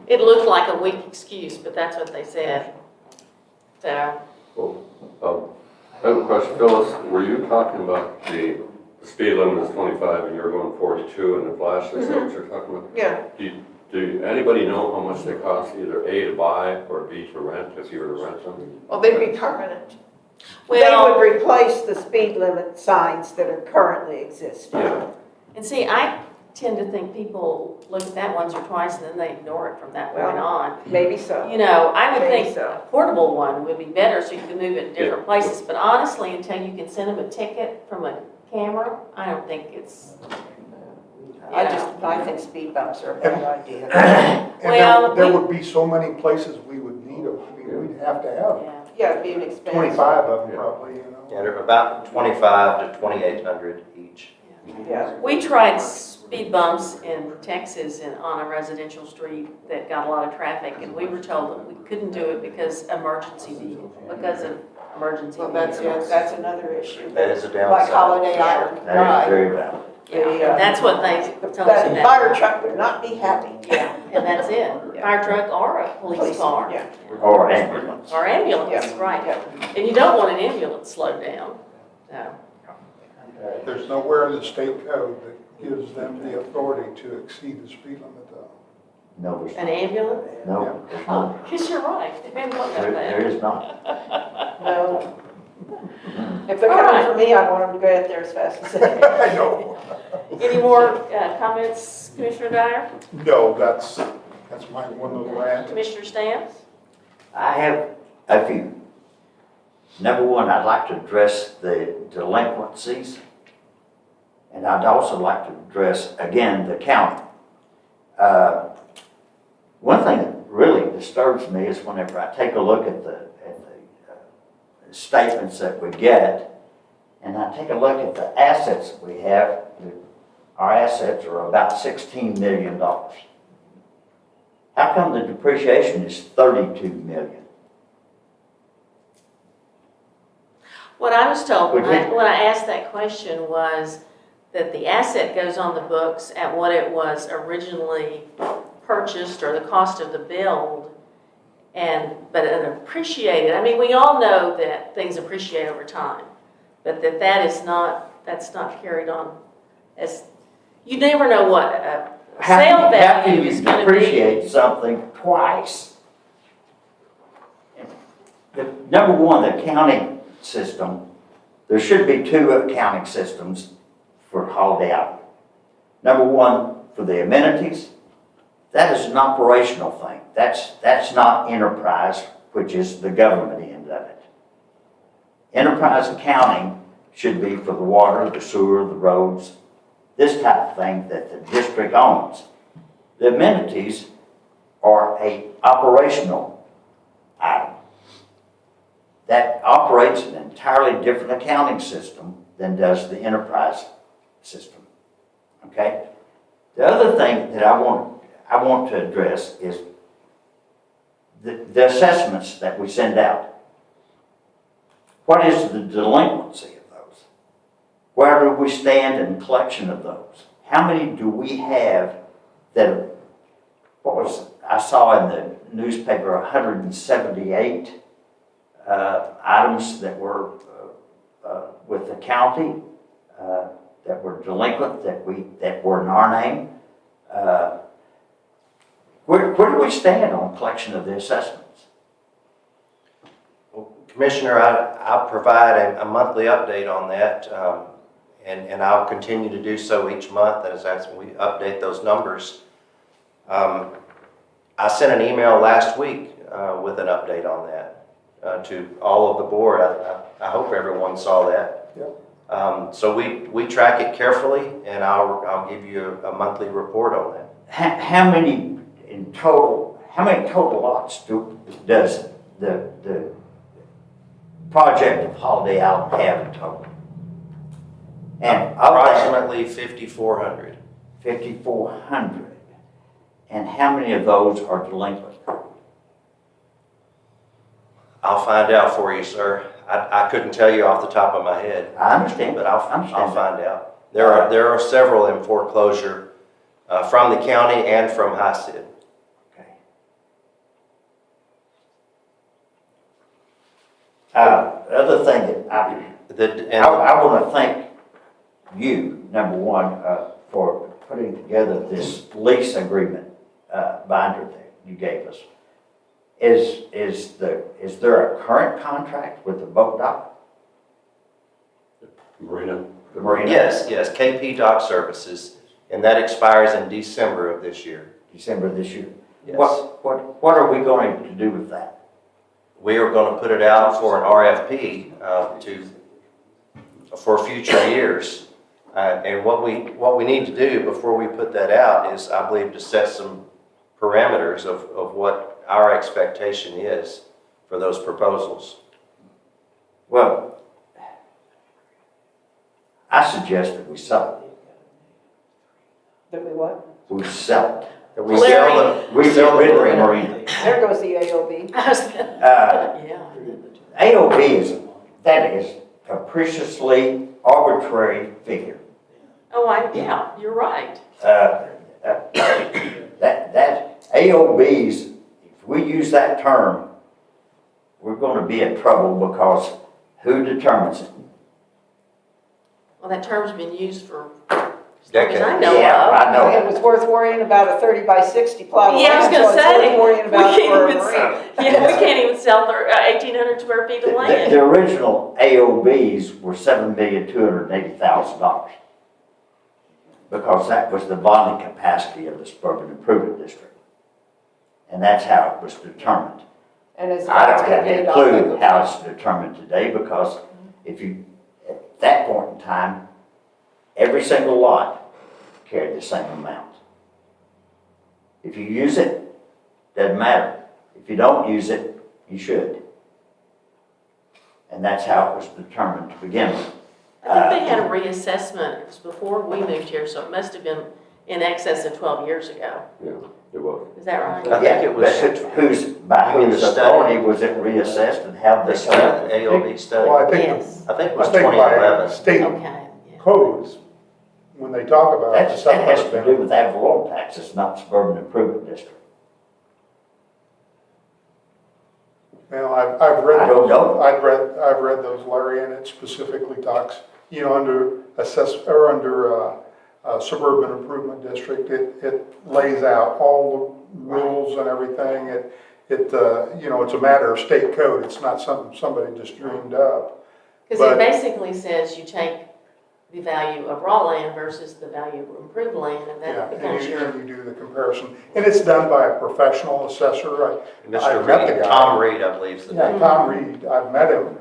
It looked like a weak excuse, but that's what they said. So, Well, I have a question. Phyllis, were you talking about the speed limit is 25 and you're going 42 and the flash, is that what you're talking about? Yeah. Do anybody know how much they cost, either A, to buy or B, to rent, if you were to rent them? Well, they'd be permanent. They well, would replace the speed limit signs that are currently existing. Yeah. and see, I tend to think people look at that once or twice and then they ignore it from that point Well, on. Maybe so. You know, I would Maybe think so. a portable one would be better so you can move it in different places, but honestly, until you can send them a ticket from a camera, I don't think it's, I think speed bumps are a bad idea. And Well, there we- would be so many places we would need them. I mean, we'd have to have yeah. Yeah, it'd be an expense. 25 of them probably, you know. Yeah, they're about 25 to 2,800 each. Yeah. We tried speed bumps in Texas on a residential street that got a lot of traffic, and we were told that we couldn't do it because of emergency vehicles. Well, that's another issue. That is a Like downside. Holiday Island That is Drive. very valid. Yeah, that's what they told us in The that. fire truck would not be happy. Yeah, and that's it. Fire truck or a police car. Yeah. Or ambulance. Or ambulance, Yeah. right. Yeah. And you don't want an ambulance slowed down, no. There's nowhere in the state code that gives them the authority to exceed the speed limit though. No, there's An not. ambulance? No, there's Oh, not. guess you're right. They haven't looked There at there that. is not. No. If they're coming for me, I want them to go out there as fast as they can. I know. Any more comments, Commissioner Dyer? No, that's my one little rant. Commissioner Stamps? I have a few. Number one, I'd like to address the delinquencies. And I'd also like to address, again, the county. One thing that really disturbs me is whenever I take a look at the statements that we get, and I take a look at the assets that we have. Our assets are about $16 million. How come the depreciation is $32 million? What I was told when Okay. when I asked that question was that the asset goes on the books at what it was originally purchased or the cost of the build, but it appreciated. I mean, we all know that things appreciate over time, but that's not carried on as, you never know what a sale How can value you is going to be. depreciate something twice? Number one, the accounting system, there should be two accounting systems for Holiday Island. Number one, for the amenities, that is an operational thing. That's not enterprise, which is the government end of it. Enterprise accounting should be for the water, the sewer, the roads, this type of thing that the district owns. The amenities are an operational item that operates an entirely different accounting system than does the enterprise system. Okay? The other thing that I want to address is the assessments that we send out. What is the delinquency of those? Where do we stand in collection of those? How many do we have that, I saw in the newspaper 178 items that were with the county that were delinquent, that were in our name. Where do we stand on collection of the assessments? Commissioner, I'll provide a monthly update on that, and I'll continue to do so each month as we update those numbers. I sent an email last week with an update on that to all of the board. I hope everyone saw that. Yep. So we track it carefully, and I'll give you a monthly report on that. How many total lots does the project of Holiday Island have in total? And of that, Approximately 5,400. 5,400. And how many of those are delinquent? I'll find out for you, sir. I couldn't tell you off the top of my head, I understand, but I'll understand that. find out. There are several in foreclosure from the county and from HICID. Okay. Other thing that I want to thank you, number one, for putting together this lease agreement binder that you gave us. Is there a current contract with the boat dock? Marina. The marina? Yes, KP Dock Services, And that expires in December of this year. December this year. Yes. What are we going to do with that? We are going to put it out for an RFP for future years. And what we need to do before we put that out is, I believe, to set some parameters of what our expectation is for those proposals. Well, I suggest that we sell Did we what? it. We sell it. And we sell the, We get rid of the marina. There goes the AOB. Yeah. AOB that is capriciously arbitrary figure. Oh, yeah, you're right. That AOBs, if we use that term, we're gonna be in trouble because who determines it? Well, that term's been used for as long as I Decades. know Yeah, of. I know It was worth worrying about a 30 by 60 plot of Yeah, I was land, gonna so it's say, worth worrying we about can't for a even marina. Yeah, we can't even sell 1,800 square feet of The land. original AOBs were $7,280,000 because that was the bonding capacity of the suburban improvement district. And that's how it was determined. And it's I don't about have to get any paid off. clue how it's determined today because if you, at that point in time, every single lot carried the same amount. If you use it, doesn't matter. If you don't use it, you should. And that's how it was determined to begin with. I think they had a reassessment, it was before we moved here, so it must have been in excess of 12 years ago. Yeah, it was. Is that right? I think it was- By You mean whose the study? authority was it reassessed and how The they study, AOB study. Well, I think, Yes. I think it I was think by 2011. state Okay. yeah. codes, when they talk about the That has supplement to do benefit. with ad valorem taxes, not suburban improvement district. Well, I've read. I don't know. I've read those, Larry, and it specifically talks, under suburban improvement district, it lays out all the rules and everything. It's a matter of state code. It's not something somebody just dreamed up. Because But- it basically says you take the value of raw land versus the value of improved land, and Yeah, that and becomes you, your, and you do the comparison. And it's done by a professional assessor. I Mr. met the Reed, guy. Tom Reed, I believe is the Yeah, name. Tom Reed, I've met him.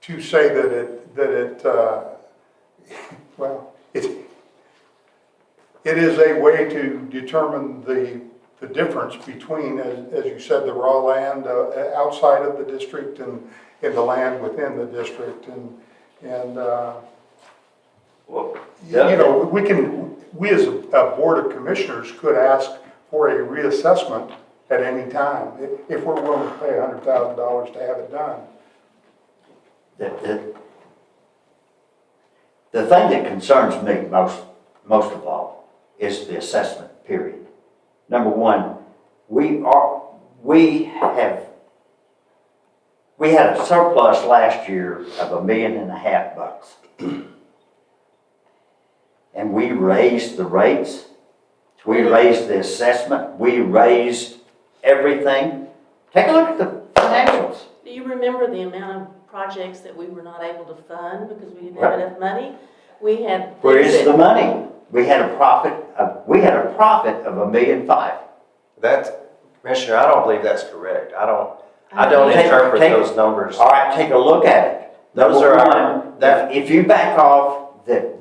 To say it is a way to determine the difference between, as you said, the raw land outside of the district and the land within the district. Well, We as a board of commissioners could ask for a reassessment at any time if we're willing to pay $100,000 to have it done. The thing that concerns me most of all is the assessment period. Number one, we had a surplus last year of $1.5 million. And we raised the rates, we raised the assessment, we raised everything. Take a look at the financials. do you remember the amount of projects that we were not able to fund because we didn't have enough money? We had. Where things is that- the money? We had a profit of $1.5 million. That's, Commissioner, I don't believe that's correct. I don't Take- interpret take- those numbers. All right, take a look at it. Those Number are one, our, that, if you back off the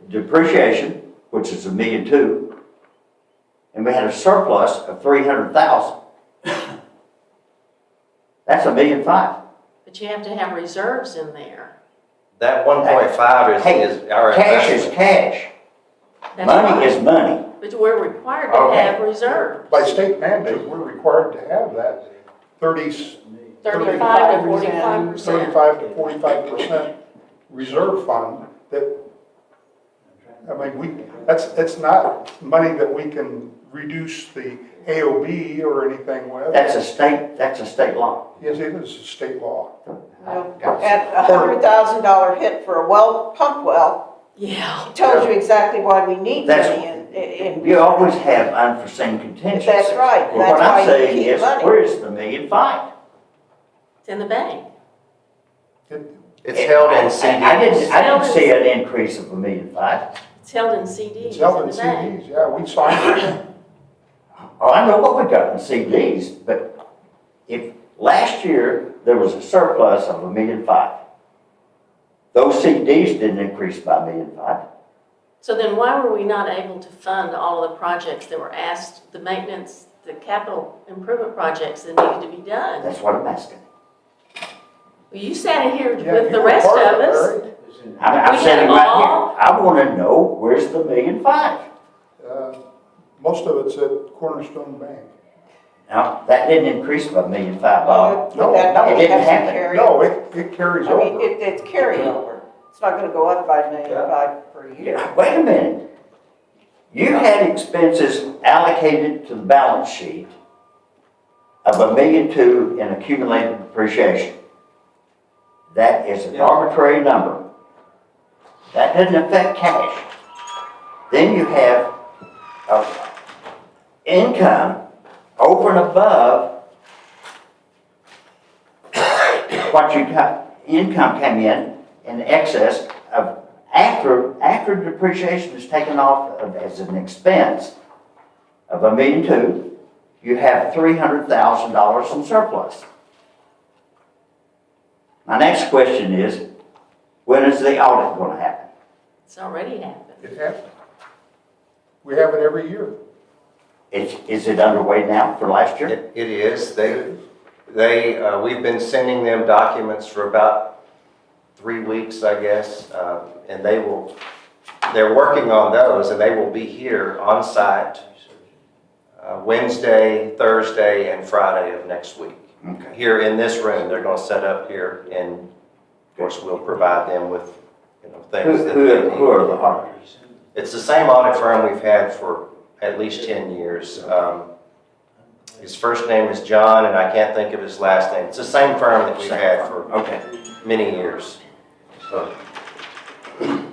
depreciation, which is $1.2 million, and we had a surplus of $300,000, that's $1.5 million. But you have to have reserves in there. that 1.5 Hey, is our cash is investment. cash. That's Money right. is money. But we're required to Okay. have reserves. By state mandate, we're required to have that 35 to 45%. 35 to 45% reserve fund that, it's not money that we can reduce the AOB or anything with. That's a state law. Yes, it is a state law. At a $100,000 hit for a pump well, Yeah. tells you exactly why we need That's- money in. You always have unforeseen contingencies. That's right. Well, That's what why I'm you saying keep is, money. where's the $1.5 million? It's in the bank. It's held in I CDs. didn't see an increase of $1.5 million. It's held in CDs It's held in in the bank. CDs, yeah, we signed it. Oh, I know what we got in CDs, but if last year there was a surplus of $1.5 million, those CDs didn't increase by $1.5 million. So then why were we not able to fund all of the projects that were asked, the maintenance, the capital improvement projects that needed to be done? That's what I'm asking. Well, you sat in here Yeah, with you the were rest part of it, us. Larry. I'm We sitting had right all- here. I want to know where's the $1.5 million. Most of it's at Cornerstone Bank. Now, that didn't increase by $1.5 million, Bob. But that no, it doesn't didn't have some happen. carry. No, it carries I mean, over. it's carryover. It's not gonna go up by $1.5 million per year. Wait a minute. You had expenses allocated to the balance sheet of $1.2 million in accumulated depreciation. That is an arbitrary number. That doesn't affect cash. Then you have income over and above what you got. Income came in excess of after depreciation is taken off as an expense of $1.2 million, you have $300,000 in surplus. My next question is, when is the audit going to happen? It's already happened. It happened. We have it every year. Is it underway now for last year? It is. We've been sending them documents for about 3 weeks, I guess, and they're working on those, and they will be here on site Wednesday, Thursday, and Friday of next week. Okay. Here in this room, they're going to set up here, and of course, we'll provide them with, things that they need. Who are the auditors? It's the same audit firm we've had for at least 10 years. His first name is John, and I can't think of his last name. It's the same firm that we've had for Okay. many years.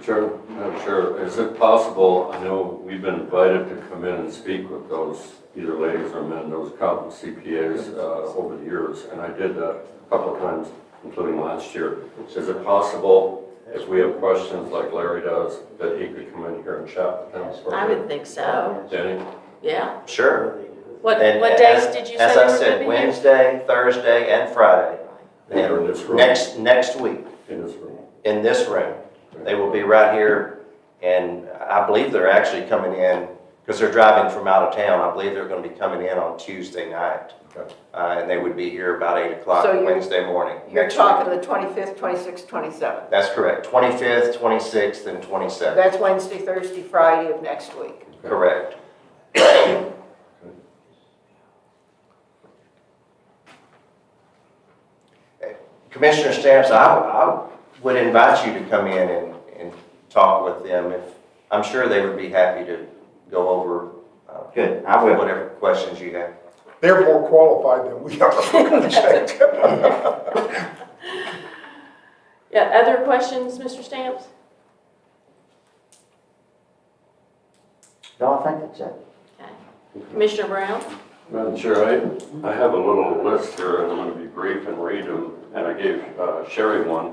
Chair, Madam Chair, is it possible, I know we've been invited to come in and speak with those, either ladies or men, those accountant CPAs over the years, and I did that a couple of times, including last year. Is it possible, if we have questions like Larry does, that he could come in here and chat with them? for a I bit? would think so, Danny? yeah. Sure. What And days did you say As they I were said, gonna be here? Wednesday, Thursday, and Friday. Here in this room? Next week, In this room. in this room. They will be right here, and I believe they're actually coming in, because they're driving from out of town. I believe they're going to be coming in on Tuesday night. Okay. And they would be here about 8 o'clock So you're- Wednesday morning. You're next week. talking the 25th, 26th, 27th. That's correct. 25th, 26th, and 27th. That's Wednesday, Thursday, Friday of next week. Correct. Commissioner Stamps, I would invite you to come in and talk with them. I'm sure they would be happy to go over Good, I will. whatever questions you have. They're more qualified than we are, for goodness sake. Yeah, other questions, Mr. Stamps? No, I think that's it. Okay. Commissioner Brown? Madam Chair, I have a little list here, and I'm going to be brief and read them, and I gave Sherry one,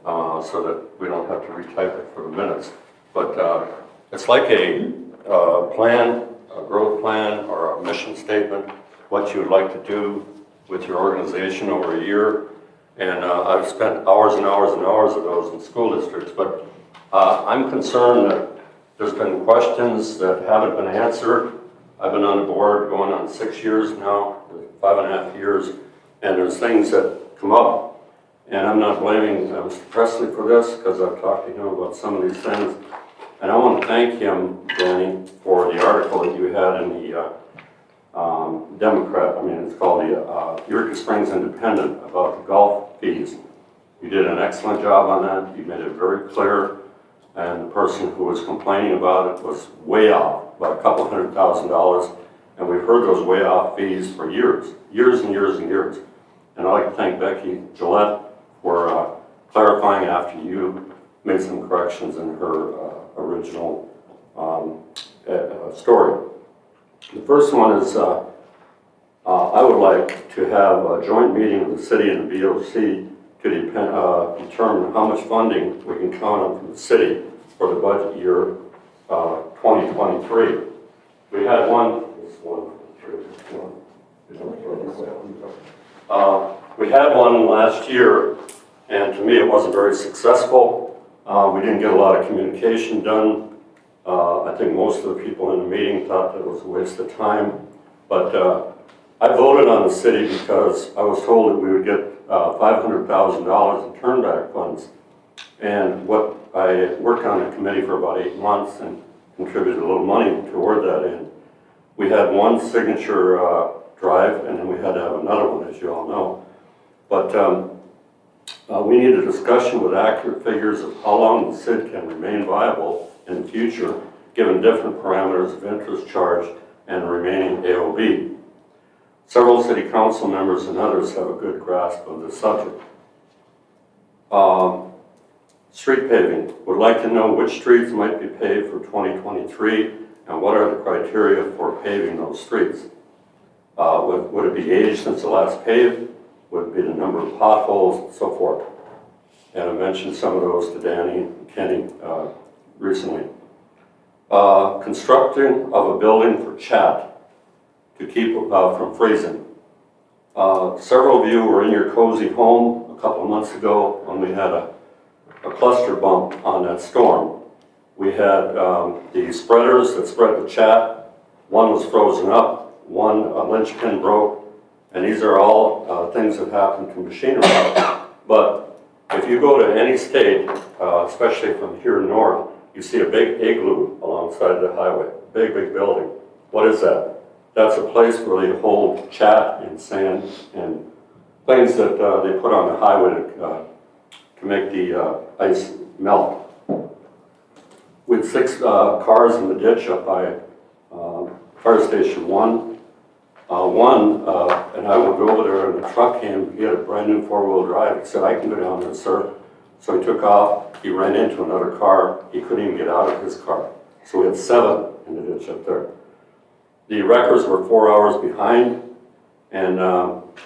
so that we don't have to retype it for the minutes. But it's like a plan, a growth plan, or a mission statement, what you would like to do with your organization over a year. And I've spent hours and hours and hours of those in school districts, but I'm concerned that there's been questions that haven't been answered. I've been on the board going on 6 years now, 5.5 years, and there's things that come up. And I'm not blaming Mr. Presley for this, because I've talked to him about some of these things. And I want to thank him, Danny, for the article that you had in the Democrat, it's called the Eureka Springs Independent, about the golf fees. You did an excellent job on that. You made it very clear. And the person who was complaining about it was way off, by a couple $100,000. And we've heard those way off fees for years and years and years. And I'd like to thank Becky Gillette for clarifying after you made some corrections in her original story. The first one is I would like to have a joint meeting with the city and the VOC determine how much funding we can count on from the city for the budget year 2023. We had one, we had one last year, and to me it wasn't very successful. We didn't get a lot of communication done. I think most of the people in the meeting thought that it was a waste of time. But I voted on the city because I was told that we would get $500,000 in turnback funds. And I worked on the committee for about 8 months and contributed a little money toward that end. We had one signature drive, and then we had to have another one, as you all know. But we need a discussion with accurate figures of how long the SID can remain viable in the future, given different parameters of interest charge and the remaining AOB. Several city council members and others have a good grasp of this subject. Street paving. Would like to know which streets might be paved for 2023 and what are the criteria for paving those streets. Would it be age since the last paved? Would it be the number of potholes and so forth? And I mentioned some of those to Danny and Kenny recently. Constructing of a building for chat to keep from freezing. Several of you were in your cozy home a couple of months ago when we had a cluster bump on that storm. We had the spreaders that spread the chat. One was frozen up, one linchpin broke, and these are all things that happen to machinery. But if you go to any state, especially from here north, you see a big igloo alongside the highway, big building. What is that? That's a place where they hold chat and sand and things that they put on the highway to make the ice melt. We had 6 cars in the ditch up by Fire Station 1. And I would go over there and the truck came, he had a brand new 4-wheel drive. He said, I can go down there, sir. So he took off, he ran into another car. He couldn't even get out of his car. So we had 7 in the ditch up there. The wreckers were 4 hours behind, and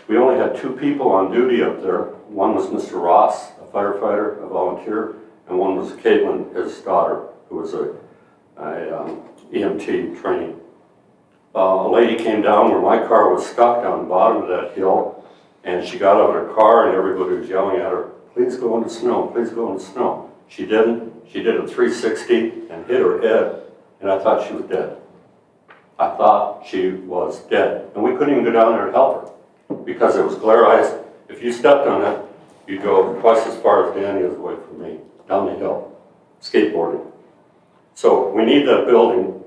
we only had 2 people on duty up there. One was Mr. Ross, a firefighter, a volunteer, and one was Caitlin, his daughter, who was a EMT training. A lady came down where my car was stuck down the bottom of that hill, and she got out of her car, and everybody was yelling at her, please go in the snow, please go in the snow. She didn't. She did a 360 and hit her head, and I thought she was dead. I thought she was dead. And we couldn't even go down there to help her because it was glare ice. If you stepped on it, you'd go twice as far as Danny is away from me, down the hill, skateboarding. So we need that building,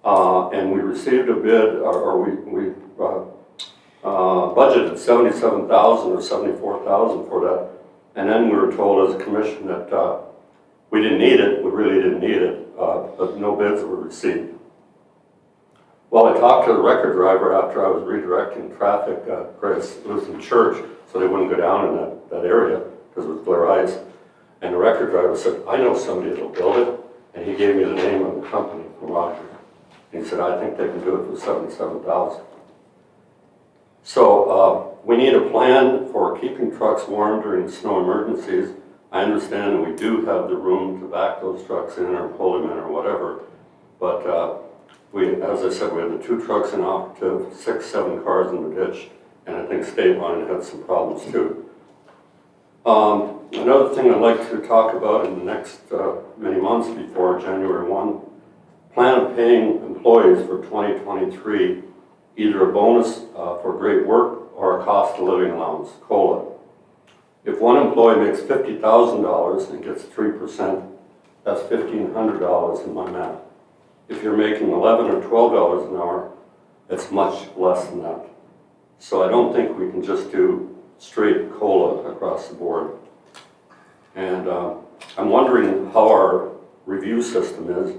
and we received a bid, or we budgeted $77,000 or $74,000 for that. And then we were told as a commission that we didn't need it, we really didn't need it, but no bids were received. Well, I talked to the record driver after I was redirecting traffic at Grace Lutheran Church so they wouldn't go down in that area because it was glare ice. And the record driver said, I know somebody that'll build it. And he gave me the name of the company from Roger. And he said, I think they can do it for $77,000. So we need a plan for keeping trucks warm during snow emergencies. I understand that we do have the room to back those trucks in or pull them in or whatever. But as I said, we had the 2 trucks in operative, 6, 7 cars in the ditch, and I think State Line had some problems too. Another thing I'd like to talk about in the next many months before January 1, plan of paying employees for 2023 either a bonus for great work or a cost of living allowance, COLA. If one employee makes $50,000 and gets 3%, that's $1,500 in my math. If you're making $11 or $12 an hour, it's much less than that. So I don't think we can just do straight COLA across the board. And I'm wondering how our review system is.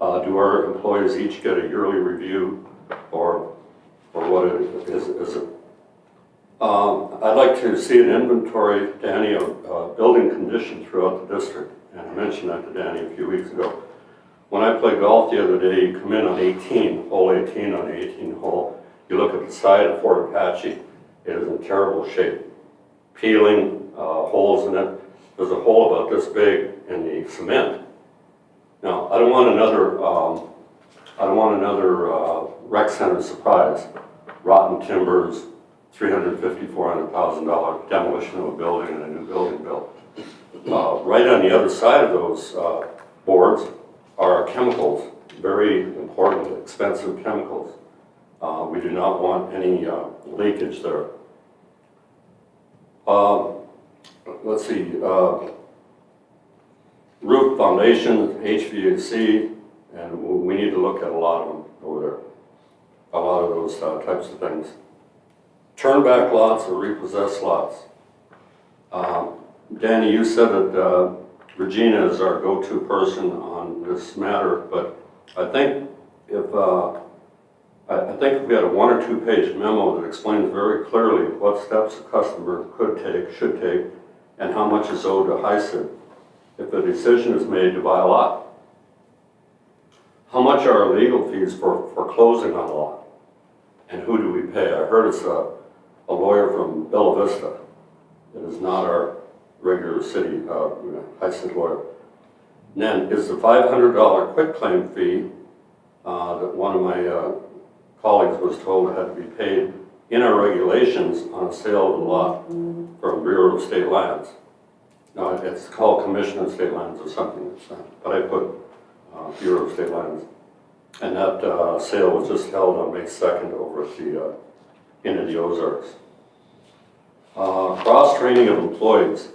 Do our employees each get a yearly review or what is it? I'd like to see an inventory, Danny, of building condition throughout the district. And I mentioned that to Danny a few weeks ago. When I played golf the other day, you come in on 18, hole 18 on the 18 hole. You look at the side of Fort Apache, it is in terrible shape. Peeling, holes in it. There's a hole about this big in the cement. Now, I don't want another rec center surprise. Rotten timbers, $350,000, $400,000 demolition of a building and a new building built. Right on the other side of those boards are chemicals, very important, expensive chemicals. We do not want any leakage there. Let's see, roof foundation, HVAC, and we need to look at a lot of them over there. A lot of those types of things. Turn-back lots or repossessed lots. Danny, you said that Regina is our go-to person on this matter, but I think if we had a 1 or 2 page memo that explains very clearly what steps a customer could take, should take, and how much is owed to HICID if a decision is made to buy a lot. How much are our legal fees for foreclosing on a lot? And who do we pay? I heard it's a lawyer from Bella Vista. It is not our regular city HICID lawyer. And then is the $500 quitclaim fee that one of my colleagues was told had to be paid in our regulations on a sale of a lot from Bureau of State Lands. Now, it's called Commissioner of State Lands or something, but I put Bureau of State Lands. And that sale was just held on May 2nd over at the Inn of the Ozarks. Cross-training of employees.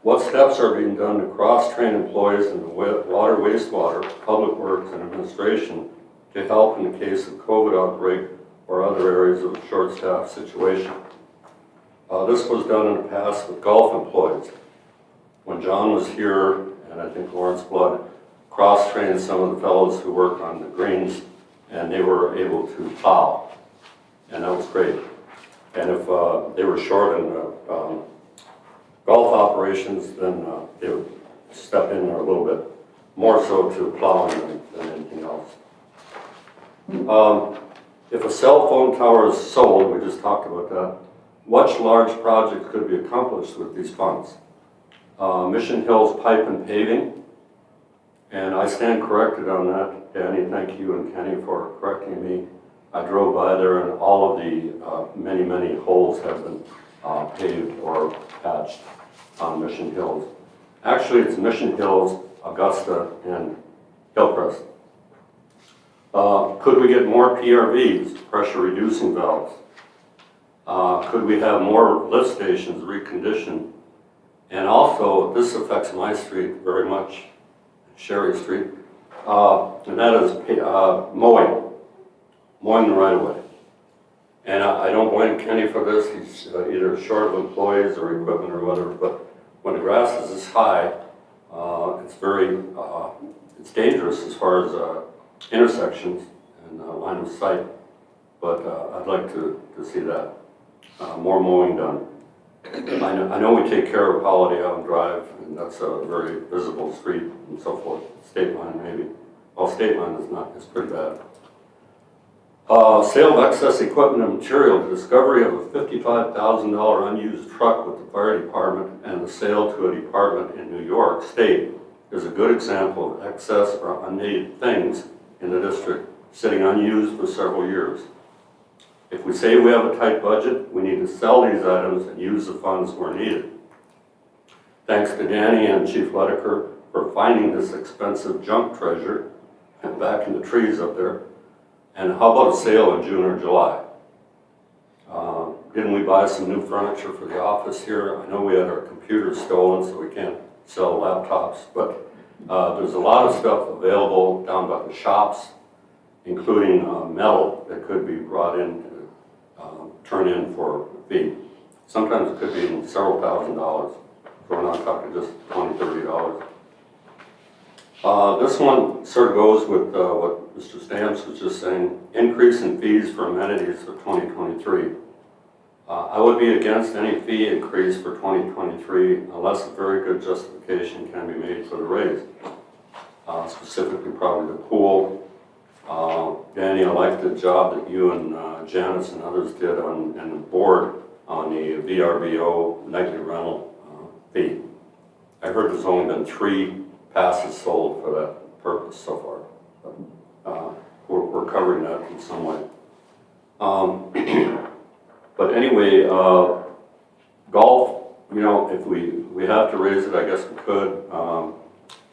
What steps are being done to cross-train employees in the water, wastewater, public works, and administration to help in the case of COVID outbreak or other areas of a short-staffed situation? This was done in the past with golf employees. When John was here, and I think Lawrence Blood cross-trained some of the fellows who work on the greens, and they were able to plow, and that was great. And if they were short in golf operations, then they would step in there a little bit, more so to plowing than anything else. If a cell phone tower is sold, we just talked about that, what large projects could be accomplished with these funds? Mission Hills Pipe and Paving, and I stand corrected on that. Danny, thank you, and Kenny for correcting me. I drove by there and all of the many, many holes have been paved or patched on Mission Hills. Actually, it's Mission Hills, Augusta, and Hillcrest. Could we get more PRVs, pressure reducing valves? Could we have more lift stations reconditioned? And also, this affects my street very much, Sherry Street, and that is mowing the right of way. And I don't blame Kenny for this. He's either short of employees or equipment or whatever, but when the grass is this high, it's dangerous as far as intersections and line of sight. But I'd like to see that, more mowing done. I know we take care of Holiday Island Drive, and that's a very visible street and so forth. State Line maybe. Well, State Line is not, it's pretty bad. Sale of excess equipment and material, the discovery of a $55,000 unused truck with the fire department and the sale to a department in New York State is a good example of excess or unneeded things in the district sitting unused for several years. If we say we have a tight budget, we need to sell these items and use the funds where needed. Thanks to Danny and Chief Ledecker for finding this expensive junk treasure back in the trees up there. And how about a sale in June or July? Didn't we buy some new furniture for the office here? I know we had our computers stolen, so we can't sell laptops, but there's a lot of stuff available down by the shops, including metal that could be brought in to turn in for a fee. Sometimes it could be in several $1,000s, so we're not talking just $20, $30. This one sort of goes with what Mr. Stamps was just saying, increase in fees for amenities for 2023. I would be against any fee increase for 2023 unless a very good justification can be made for the raise. Specifically probably the pool. Danny, I like the job that you and Janice and others did and the board on the VRBO nightly rental fee. I heard there's only been 3 passes sold for that purpose so far. We're covering that in some way. But anyway, golf, you know, if we have to raise it, I guess we could.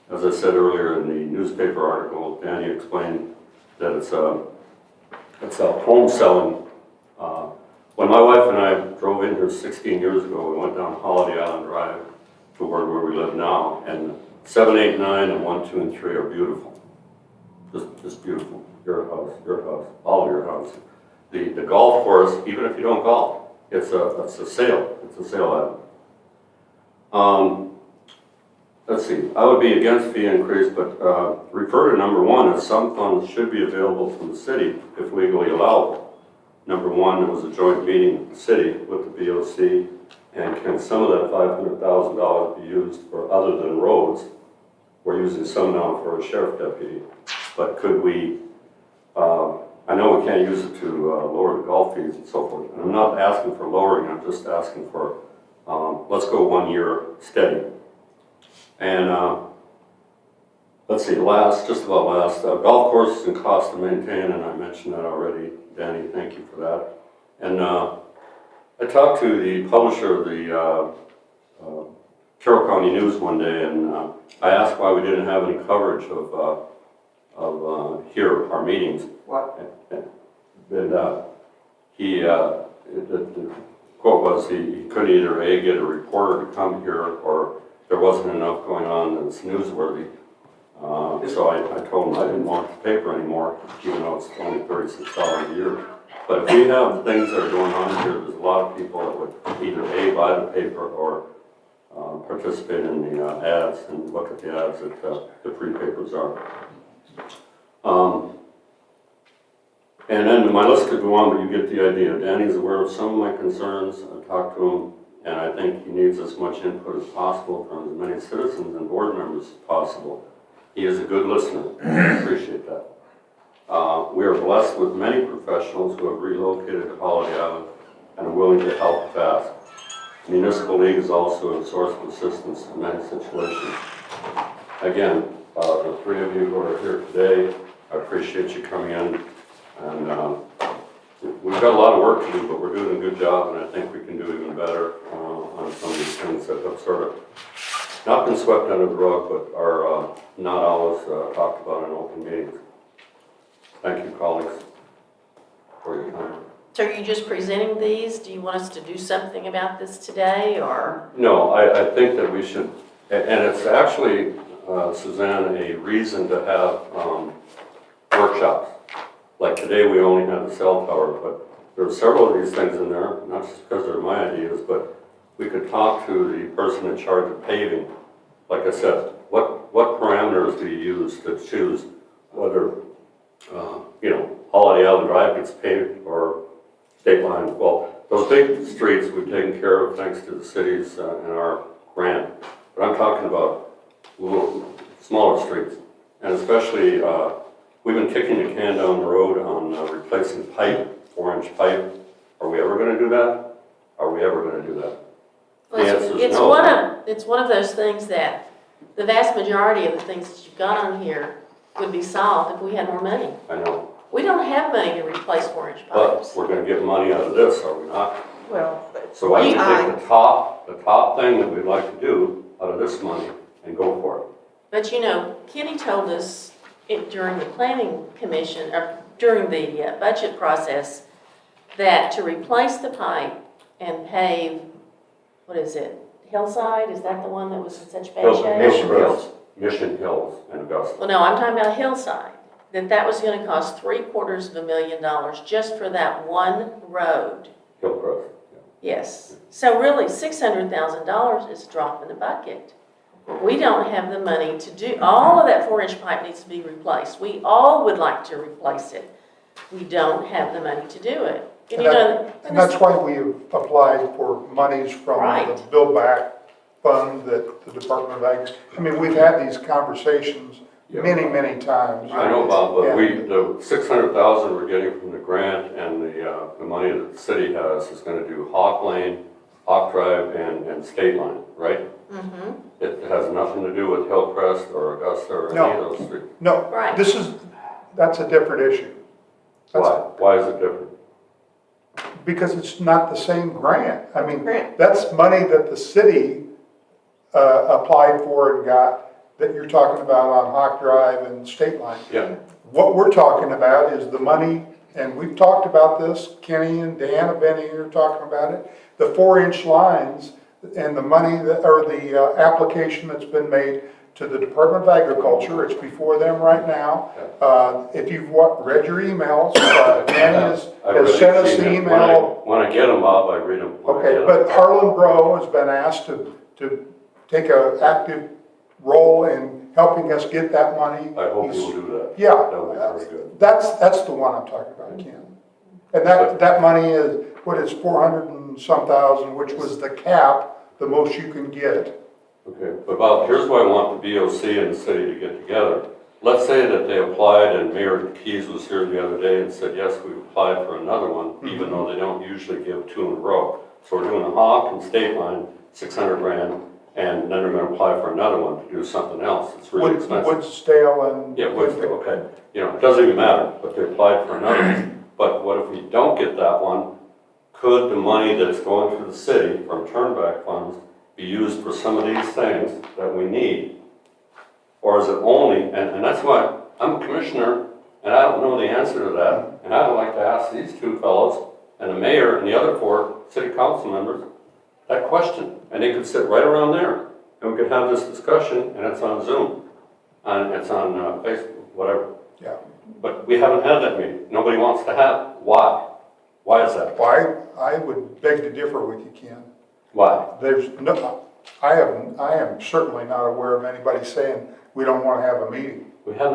As I said earlier in the newspaper article, Danny explained that it's a home selling. When my wife and I drove in here 16 years ago, we went down Holiday Island Drive to where we live now, and 7, 8, 9, and 1, 2, and 3 are beautiful. Just beautiful. Your house, all of your houses. The golf course, even if you don't golf, it's a sale. It's a sale item. Let's see. I would be against fee increase, but refer to number 1 as some funds should be available from the city if legally allowable. Number 1, there was a joint meeting with the city with the BOC, and can some of that $500,000 be used for other than roads? We're using some now for a sheriff deputy, but could we? I know we can't use it to lower the golf fees and so forth. And I'm not asking for lowering, I'm just asking for, let's go 1 year steady. And let's see, just about last, golf courses and cost to maintain, and I mentioned that already. Danny, thank you for that. And I talked to the publisher of the Carroll County News one day, and I asked why we didn't have any coverage of our meetings. What? And the quote was he couldn't either A, get a reporter to come here, or there wasn't enough going on that's newsworthy. So I told him I didn't want the paper anymore, even though it's only $36 a year. But if we have things that are going on here, there's a lot of people that would either A, buy the paper, or participate in the ads and look at the ads that the free papers are. And then my list could go on, but you get the idea. Danny's aware of some of my concerns. I talked to him, and I think he needs as much input as possible from as many citizens and board members as possible. He is a good listener. I appreciate that. We are blessed with many professionals who have relocated to Holiday Island and are willing to help fast. Municipal League is also a source of assistance in many situations. Again, the 3 of you who are here today, I appreciate you coming in. And we've got a lot of work to do, but we're doing a good job, and I think we can do even better on some of these things that have sort of not been swept under the rug, but are not always talked about in open meetings. Thank you, colleagues, for your time. So are you just presenting these? Do you want us to do something about this today, or? No, I think that we should, and it's actually, Suzanne, a reason to have workshops. Like today, we only had the cell tower, but there are several of these things in there, not just because they're my ideas, but we could talk to the person in charge of paving. Like I said, what parameters do you use to choose whether, Holiday Island Drive gets paved or State Line? Well, those big streets we've taken care of thanks to the cities and our grant. But I'm talking about little, smaller streets, and especially we've been kicking the can down the road on replacing pipe, 4-inch pipe. Are we ever going to do that? Are we ever going to do that? Well, The answer is no. it's one of those things that the vast majority of the things that you've got on here would be solved if we had more money. I know. We don't have money to replace 4-inch But pipes. we're going to get money out of this, are we not? Well, So I would take the top thing that we'd like to do out of this money and go for it. But Kenny told us during the planning commission, or during the budget process, that to replace the pipe and pave, what is it, Hillside? Is that the one that was in such bad shape? Mission Hills and Augusta. Well, no, I'm talking about Hillside. That was going to cost $750,000 just for that one road. Hillcrest. Yes. So really, $600,000 is a drop in the bucket. We don't have the money to do, all of that 4-inch pipe needs to be replaced. We all would like to replace it. We don't have the money to do it. And that's why we applied for monies from Right. the Build Back Fund that the Department of Ag. I mean, we've had these conversations many, many times. I know, Bob, but Yeah. the $600,000 we're getting from the grant and the money that the city has is going to do Hawk Lane Hawk Drive and State Line, right? Mm-hmm. It has nothing to do with Hillcrest or Augusta or any No. of those streets. No, Right. that's a different issue. That's- Why? Why is it different? Because it's not the same grant. I mean, Grant. that's money that the city applied for and got, that you're talking about on Hawk Drive and State Line. Yeah, What we're talking about is the money, and we've talked about this, Kenny and Dan have been here talking about it, the 4-inch lines and the money that, or the application that's been made to the Department of Agriculture. It's before them right now. If you've read your emails, Danny has sent us the email. When I get them, Bob, I read them. when I Okay, get 'em. but Harlan Bro has been asked to take an active role in helping us get that money. I hope you will do that. Yeah, That would be very good. that's the one I'm talking about, Ken. And that money is, what is 400 and some thousand, which was the cap, the most you can get. Okay, but Bob, here's why I want the BOC and the city to get together. Let's say that they applied and Mayor Keys was here the other day and said, yes, we applied for another one, even though they don't usually give 2 in a row. So we're doing a Hawk and State Line, 600 grand, and then they're gonna apply for another one to do something else. It's really expensive. Woodsdale and. Yeah, okay, you know, it doesn't even matter, but they applied for another one. But what if we don't get that one? Could the money that's going through the city from turnback funds be used for some of these things that we need? Or is it only, and that's why I'm a commissioner and I don't know the answer to that. And I'd like to ask these 2 fellows and the mayor and the other 4 city council members that question. And they could sit right around there and we could have this discussion, and it's on Zoom. And it's on Facebook, whatever. Yeah. But we haven't had that meeting. Nobody wants to have. Why? Why is that? Why, I would beg to differ with you, Ken. Why? There's no, I am certainly not aware of anybody saying we don't want to have a meeting. We had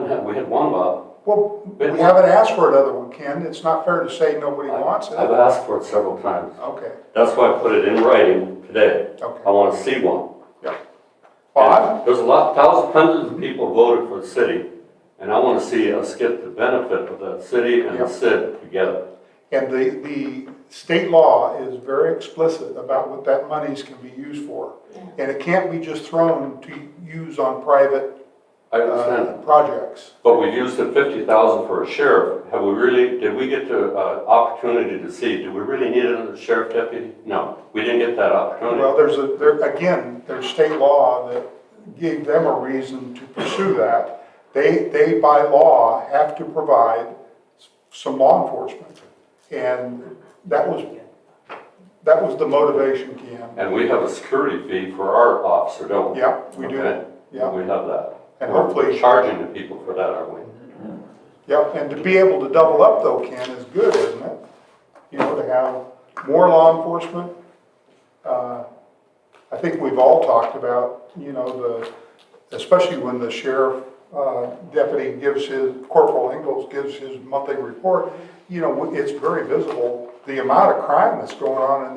one, Bob. Well, we haven't asked for another one, Ken. It's not fair to say nobody wants it. I've asked for it several times. Okay, That's why I put it in writing today. okay. I want to see one. Well, And there's a lot, thousands, hundreds of people voted for the city, and I want to see us get the benefit of that city and the Yep. CID together. and the state law is very explicit about what that monies can be used for. And it can't be just thrown to use on private I understand. projects. But we used the 50,000 for a sheriff. Have we really, did we get the opportunity to see, do we really need another sheriff deputy? No, we didn't get that opportunity. Well, there's state law that gave them a reason to pursue that. They by law have to provide some law enforcement. And that was the motivation, Ken. And we have a security fee for our officer, don't we? Yeah, we do. Okay. Yeah, We have that. and We're hopefully, charging the people for that, aren't we? yeah, and to be able to double up though, Ken, is good, isn't it? You know, to have more law enforcement. I think we've all talked about, you know, especially when the sheriff deputy gives Corporal Ingalls gives his monthly report, you know, it's very visible, the amount of crime that's going on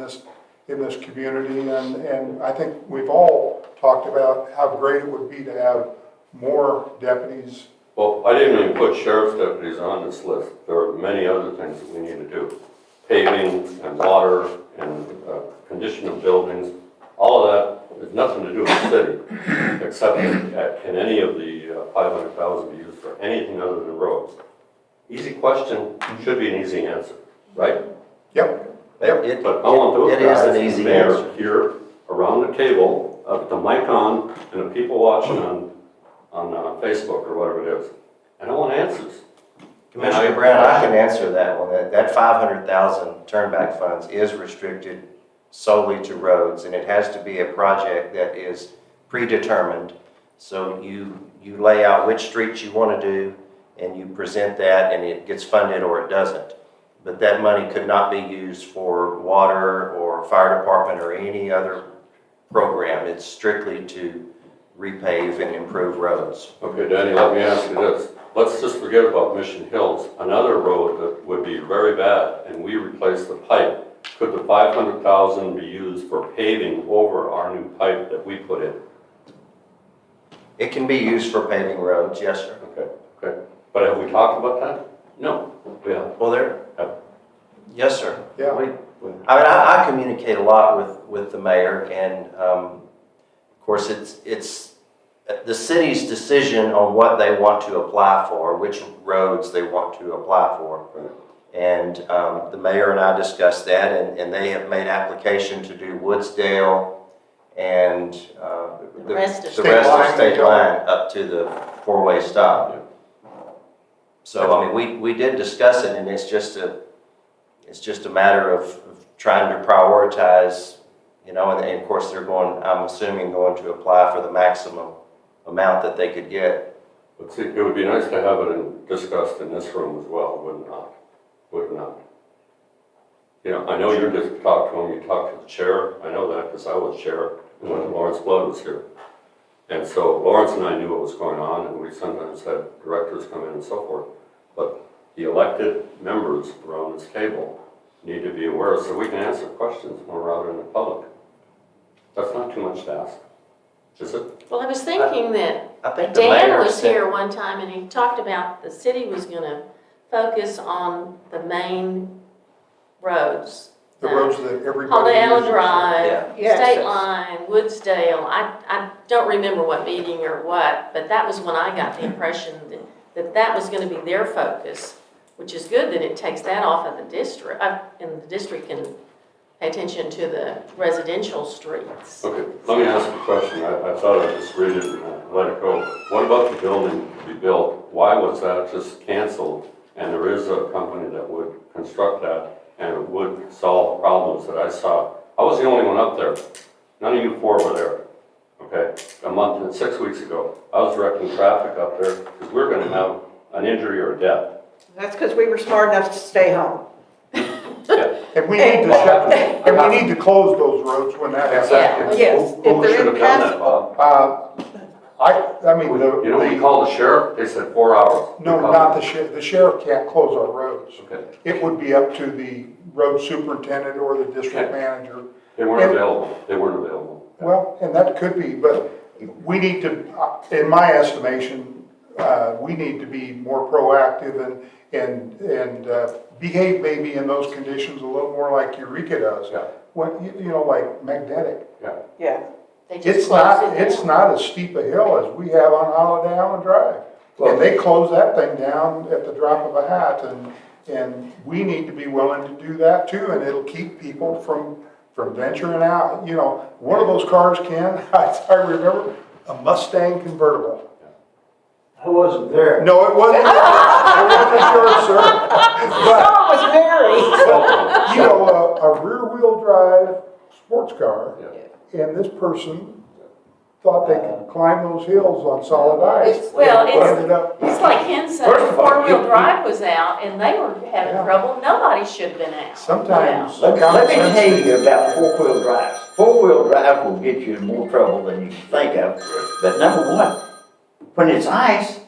in this community, and I think we've all talked about how great it would be to have more deputies. Well, I didn't even put sheriff's deputies on this list. There are many other things that we need to do. Paving and water and condition of buildings, all of that has nothing to do with the city, except can any of the 500,000 be used for anything other than roads? Easy question, should be an easy answer, right? Yep, It- But I want those It is guys, an the easy mayor answer. here around the table, with the mic on, and the people watching on Facebook or whatever it is. And I want answers. Commissioner Brown, I can answer that one. That 500,000 turnback funds is restricted solely to roads, and it has to be a project that is predetermined. So you lay out which streets you want to do, and you present that, and it gets funded or it doesn't. But that money could not be used for water or fire department or any other program. It's strictly to repave and improve roads. Okay, Danny, let me ask you this. Let's just forget about Mission Hills, another road that would be very bad, and we replace the pipe. Could the 500,000 be used for paving over our new pipe that we put in? It can be used for paving roads, yes, sir. Okay. But have we talked about that? No, we haven't. Well, Yes, sir. Yeah. I mean, I communicate a lot with the mayor, and of course, it's the city's decision on what they want to apply for, which roads they want to apply for. And the mayor and I discussed that, and they have made application to do Woodsdale and The rest of state line up to the four-way stop. So, I mean, we did discuss it, and it's just a matter of trying to prioritize, and of course, I'm assuming going to apply for the maximum amount that they could get. But see, it would be nice to have it discussed in this room as well, would it not? Would it not? I know you just talked to him, you talked to the chair, I know that because I was chair when Lawrence Blood was here. And so Lawrence and I knew what was going on, and we sometimes had directors come in and so forth. But the elected members around this table need to be aware so we can answer questions when we're out in the public. That's not too much to ask, is it? Well, I was thinking that I think the Dan mayor was said- here one time and he talked about the city was gonna focus on the main roads. The roads that everybody Holiday Island uses. Drive, Yeah. Yes. State Line, Woodsdale. I don't remember what meeting or what, but that was when I got the impression that was gonna be their focus, which is good that it takes that off of the district, and the district can pay attention to the residential streets. Okay, let me ask a question. I thought I'd just read it and let it go. What about the building to be built? Why was that just canceled? And there is a company that would construct that and it would solve problems that I saw. I was the only one up there. None of you four were there. Okay, a month and 6 weeks ago, I was directing traffic up there because we were gonna have an injury or a death. That's because we were smart enough to stay home. Yeah, And we need to shut, and we need to close those roads when that happens. exactly. Yes, if Who they're should have done that, impassable. Bob? I mean, You know, we called the sheriff, they said 4 hours. no, not the sheriff. The sheriff can't close our roads. Okay, It would be up to the road superintendent or the district manager. they weren't available, they weren't available. Well, and that could be, but we need to, in my estimation, we need to be more proactive and behave maybe in those conditions a little more like Eureka does. Yeah. When, like Magnetic. Yeah. They just closed it It's down. not as steep a hill as we have on Holiday Island Drive. And they close that thing down at the drop of a hat, and we need to be willing to do that too, and it'll keep people from venturing out. One of those cars, Ken, I remember, a Mustang convertible. I wasn't there. No, it wasn't yours, sir. But, Oh, it was Mary. a rear-wheel drive sports car, Yeah. and this person thought they could climb those hills on solid ice. Well, And ended up, It's like Ken said, First of all, four-wheel you- drive was out and they were having Yeah. trouble. Nobody should have been out. sometimes. Let me common tell sense- you about four-wheel drives. Four-wheel drive will get you in more trouble than you think of. But number one, when it's ice,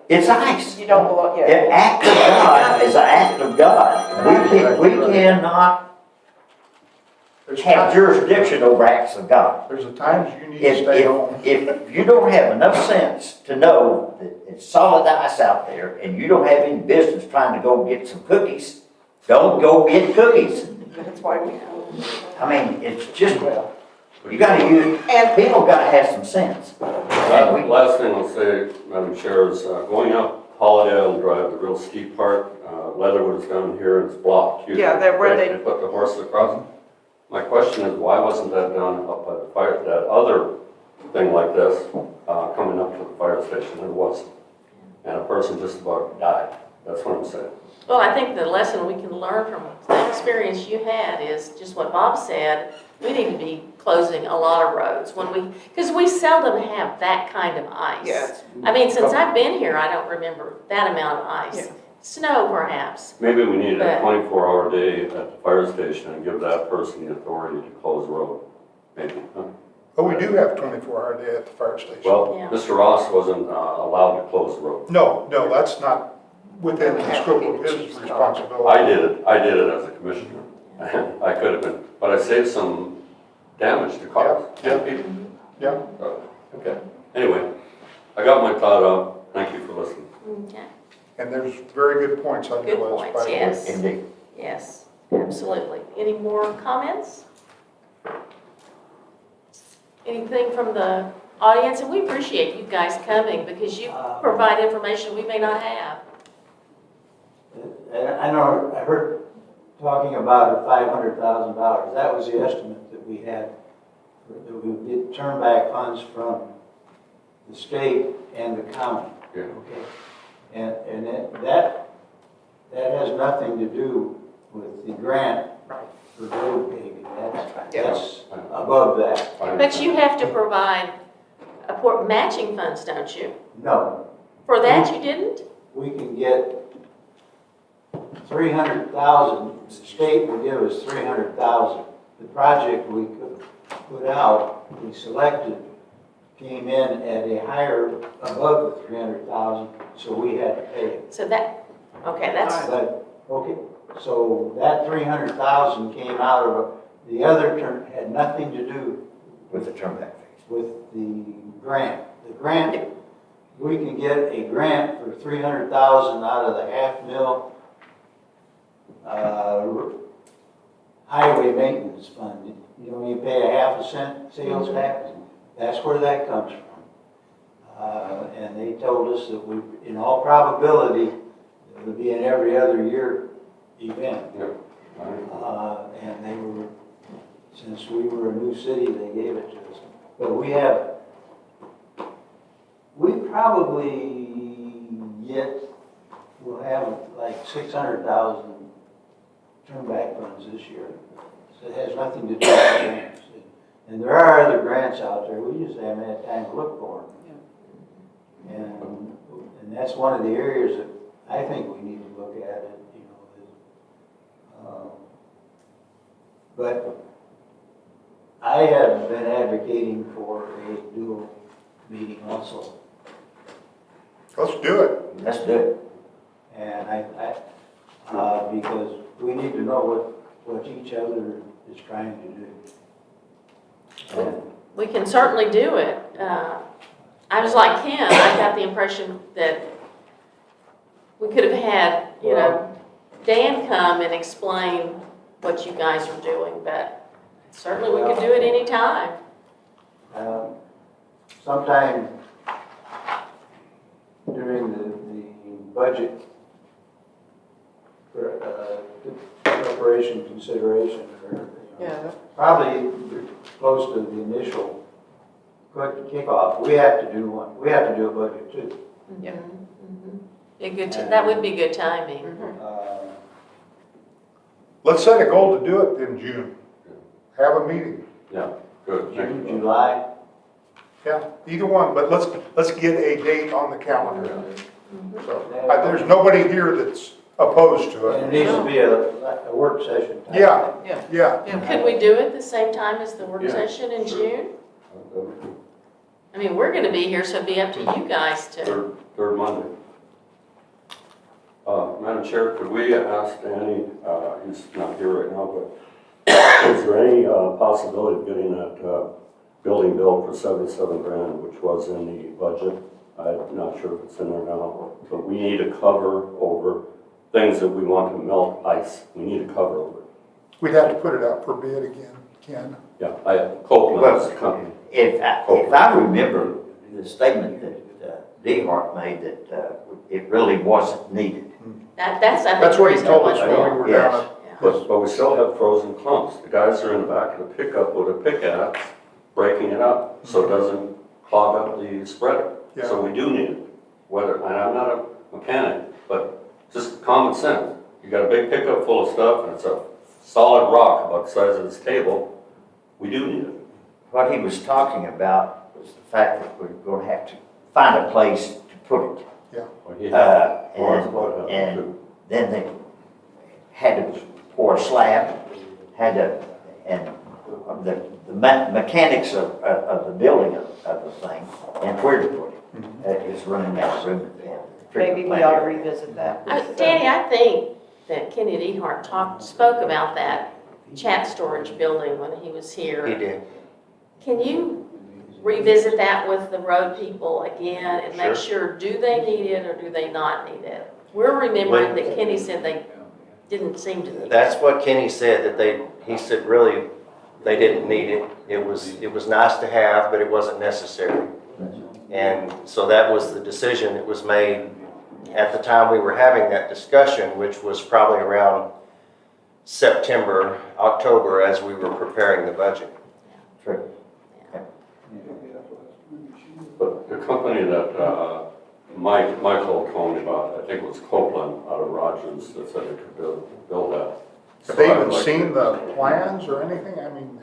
it's ice. You don't belong, yeah. An act of God is an act of God. We cannot There's have times- jurisdiction over acts of God. There's a times you need to stay home. If you don't have enough sense to know that it's solid ice out there and you don't have any business trying to go get some cookies, don't go get cookies. That's why we. I mean, it's just, you gotta use, And people gotta have some sense. And we, Last thing I'll say, Madam Chair, is going up Holiday Island Drive, the real steep part, Leatherwood is down here and it's blocked. Yeah, that where Right, they- put the horses across. My question is, why wasn't that done up by the fire, that other thing like this, coming up to the fire station? It wasn't. And a person just about died. That's what I'm saying. Well, I think the lesson we can learn from the experience you had is just what Bob said. We need to be closing a lot of roads because we seldom have that kind of ice. Yes. I mean, since I've been here, I don't remember that amount of ice. Yeah. Snow, perhaps. Maybe we need a But- 24-hour day at the fire station and give that person the authority to close the road. Maybe, huh? But we do have 24-hour day at the fire station. Well, Yeah. Mr. Ross wasn't allowed to close the road. No, that's not within the scope of his responsibility. I did it as a commissioner. I could have been, but I saved some damage to cars Yeah, and people. Yeah, Okay, anyway, I got my thought out. Thank you for listening. Okay. and there's very good points on your Good list, points, by the way. yes. indeed. Yes, absolutely. Any more comments? Anything from the audience? And we appreciate you guys coming because you provide information we may not have. And I know, I heard talking about $500,000. That was the estimate that we had, that we would get turn back funds from the state and the county. Yeah. Okay? And that has nothing to do with the grant for road paving. That's above that. But you have to provide matching funds, don't you? No, For that, you didn't? we can get 300,000, the state will give us 300,000. The project we could put out, we selected, came in at a higher, above the 300,000, so we had to pay it. So that, okay, that's, But, okay, so that 300,000 came out of, the other term had nothing to do With the turn back phase. with the grant. The grant, we can get a grant for 300,000 out of the $500,000 highway maintenance fund. You know, you pay a 1/2 cent sales tax. That's where that comes from. And they told us that we, in all probability, it would be an every other year event. And they were, since we were a new city, they gave it to us. But we probably we'll have like 600,000 turn back funds this year. So it has nothing to do with grants. And there are other grants out there, we just haven't had time to look for them. And that's one of the areas that I think we need to look at it, you know. But I have been advocating for a dual meeting also. Let's do it. Let's do it. And because we need to know what each other is trying to do. we can certainly do it. I was like Ken, I got the impression that we could have had, Dan come and explain what you guys are doing, but certainly we could do it anytime. Sometime during the budget preparation consideration, or, probably close to the initial kickoff, we have to do one. We have to do a budget too. Yeah. Be a good, that would be good timing. Let's set a goal to do it in June. Have a meeting. Yeah, good. Thank June, you. July. Yeah, either one, but let's get a date on the calendar. Mm-hmm. So, there's nobody here that's opposed to And it. it needs to be a work session. type Yeah. thing. Yeah, Could we do it the same time as the work Yeah, session in sure. June? I mean, we're gonna be here, so it'd be up to you guys to, Third Monday. Madam Chair, could we ask Danny, he's not here right now, but is there any possibility of getting that building built for $77,000, which was in the budget? I'm not sure if it's in there now, but we need a cover over things that we want to melt ice. We need a cover over it. we'd have to put it out for bid again, Ken. Yeah, Copeland is the company. If I remember the statement that DeHart made, that it really wasn't needed. that's, I think. That's what he reasonable. told us when we were down at. But we still have frozen clumps. The guys are in the back of the pickup with a pickaxe, breaking it up so it doesn't clog up the spreader. Yeah. So we do need it. And I'm not a mechanic, but just common sense. You got a big pickup full of stuff and it's a solid rock about the size of this table, we do need it. What he was talking about was the fact that we're going to have to find a place to put it. Or he had- or it's what, And then they had to pour a slab, and the mechanics of the building of the thing, and where to put it, is running that room at the end. Maybe we ought to revisit that. Danny, I think that Kenny Dehart spoke about that chat storage building when he was here. He did. Can you revisit that with the road people again and make sure, do they need it or do they not need it? We're remembering that Kenny said didn't seem to. That's what Kenny said, that he said really, they didn't need it. It was nice to have, but it wasn't necessary. And so that was the decision that was made at the time we were having that discussion, which was probably around September, October, as we were preparing the budget. True. But the company that Michael told me about, I think it was Copeland out of Rogers, that said they could build that. Have they So I'd even like seen to- the plans or anything? I mean,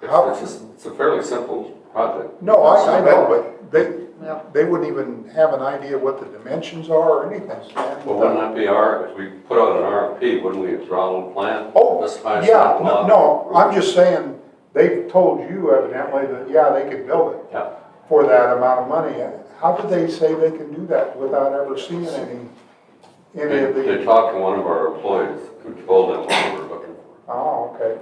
how? It's a fairly simple project. No, I know, but Yeah. they wouldn't even have an idea what the dimensions are or anything. Well, wouldn't that be if we put out an RFP, wouldn't we draw a little plan? Oh, This high yeah, sidewalk? no, I'm just saying, they told you evidently that, yeah, they could build it Yeah. for that amount of money. How did they say they can do that without ever seeing any of They the? talked to one of our employees who told them what we were looking for. Oh, okay.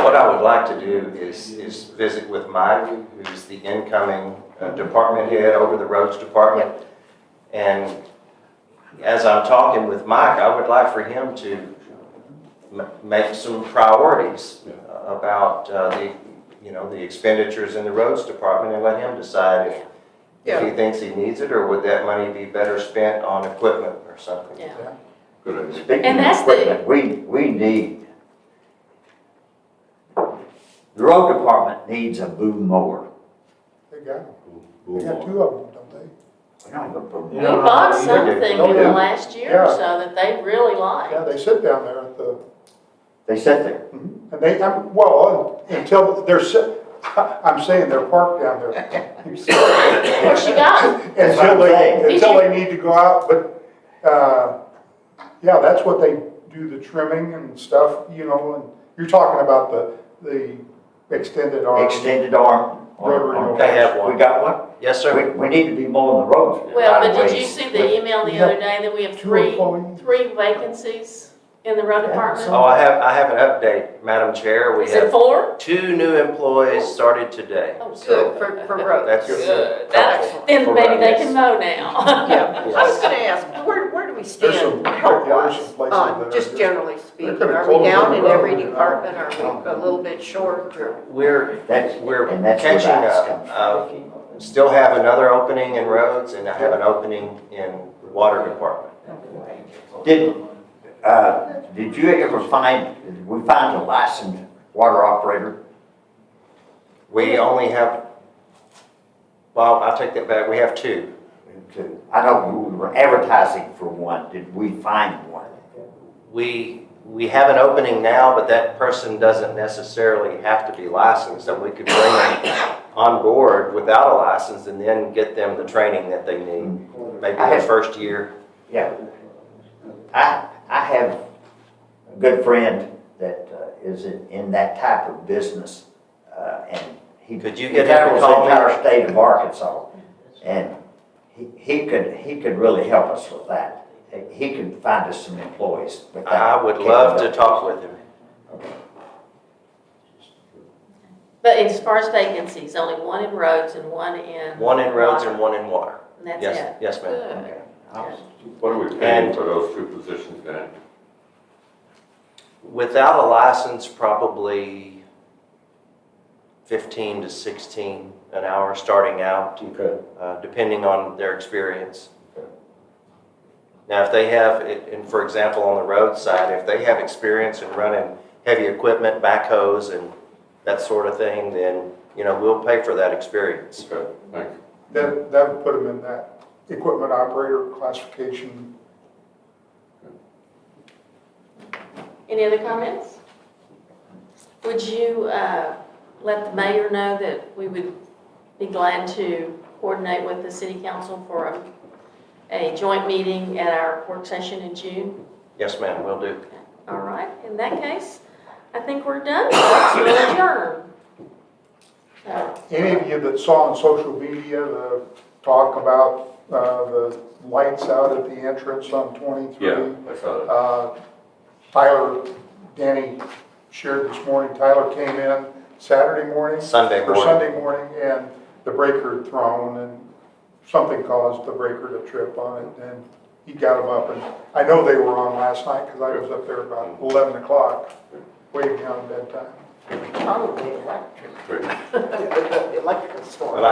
What I would like to do is visit with Mike, who's the incoming department head over the roads department. And as I'm talking with Mike, I would like for him to make some priorities about the expenditures in the roads department, and let him decide if he thinks he needs it, or would that money be better spent on equipment or something. Yeah. Good idea. Speaking And of that's the- equipment, we need, the road department needs a boom mower. They got two of them, don't they? We don't have a boom We mower. bought you something did. in the Yeah. last year or Yeah. so that they really like. Yeah, they sit down there at the, They sit there. and they, until they're I'm saying they're parked down there. Of course, you got, That's what I'm saying. Until they need to go out, but, yeah, that's what they do, the trimming and stuff, and you're talking about the extended arm. Extended arm. Rotary mower. They have one. We got one? Yes, sir. We need to be mowing the roads. well, but did Right you away. see the email the Yeah. other day that we have Two three employees. vacancies in the road department? Oh, I have an update, Madam Chair. We Is it have 4? 2 new employees started today. Oh, So good. For roads. that's Good. helpful. Then maybe they Yes. can mow now. Yeah, I was gonna ask, where do we There's stand some- there's health-wise? some places that are Just just- generally speaking, gonna are we close down the in road. every department, are we a little bit short, or? We're That's, We're and that's where catching that's up. comes from. Still have another opening in roads, and I have an opening in water department. Did you ever did we find a licensed water operator? We only have, well, I'll take that back, we have 2. I know we were advertising for one. Did we find one? We have an opening now, but that person doesn't necessarily have to be licensed, so we could bring them on board without a license and then get them the training that they need, maybe I their have- first year. Yeah. I have a good friend that is in that type of business, and he Could you he get him to travels call the me? entire state of Arkansas, and he could really help us with that. He could find us some employees with that. I would love to capability. talk with him. But as far as vacancies, only one in roads and one in. 1 in roads water. and 1 in water. And that's Yes, it? yes, ma'am. Good. What are we paying for those 2 positions, Dan? Without a license, probably 15 to 16 an hour starting out, Okay. depending on their experience. Now, if they have, and for example, on the road side, if they have experience in running heavy equipment, backhoes and that sort of thing, then, we'll pay for that experience. Okay, thanks. That would put them in that equipment operator classification. Any other comments? Would you let the mayor know that we would be glad to coordinate with the city council for a joint meeting at our work session in June? Yes, ma'am, will do. All right, in that case, I think we're done. We'll adjourn. Any of you that saw on social media the talk about the lights out at the entrance on 23? Yeah, I saw that. Tyler, Danny shared this morning, Tyler came in Saturday morning. Sunday Or morning. Sunday morning, and the breaker had thrown, and something caused the breaker to trip on it, and he got them up, and I know they were on last night, because I was up there about 11 o'clock, way beyond bedtime. Probably electric, Great. the electrical store. Well,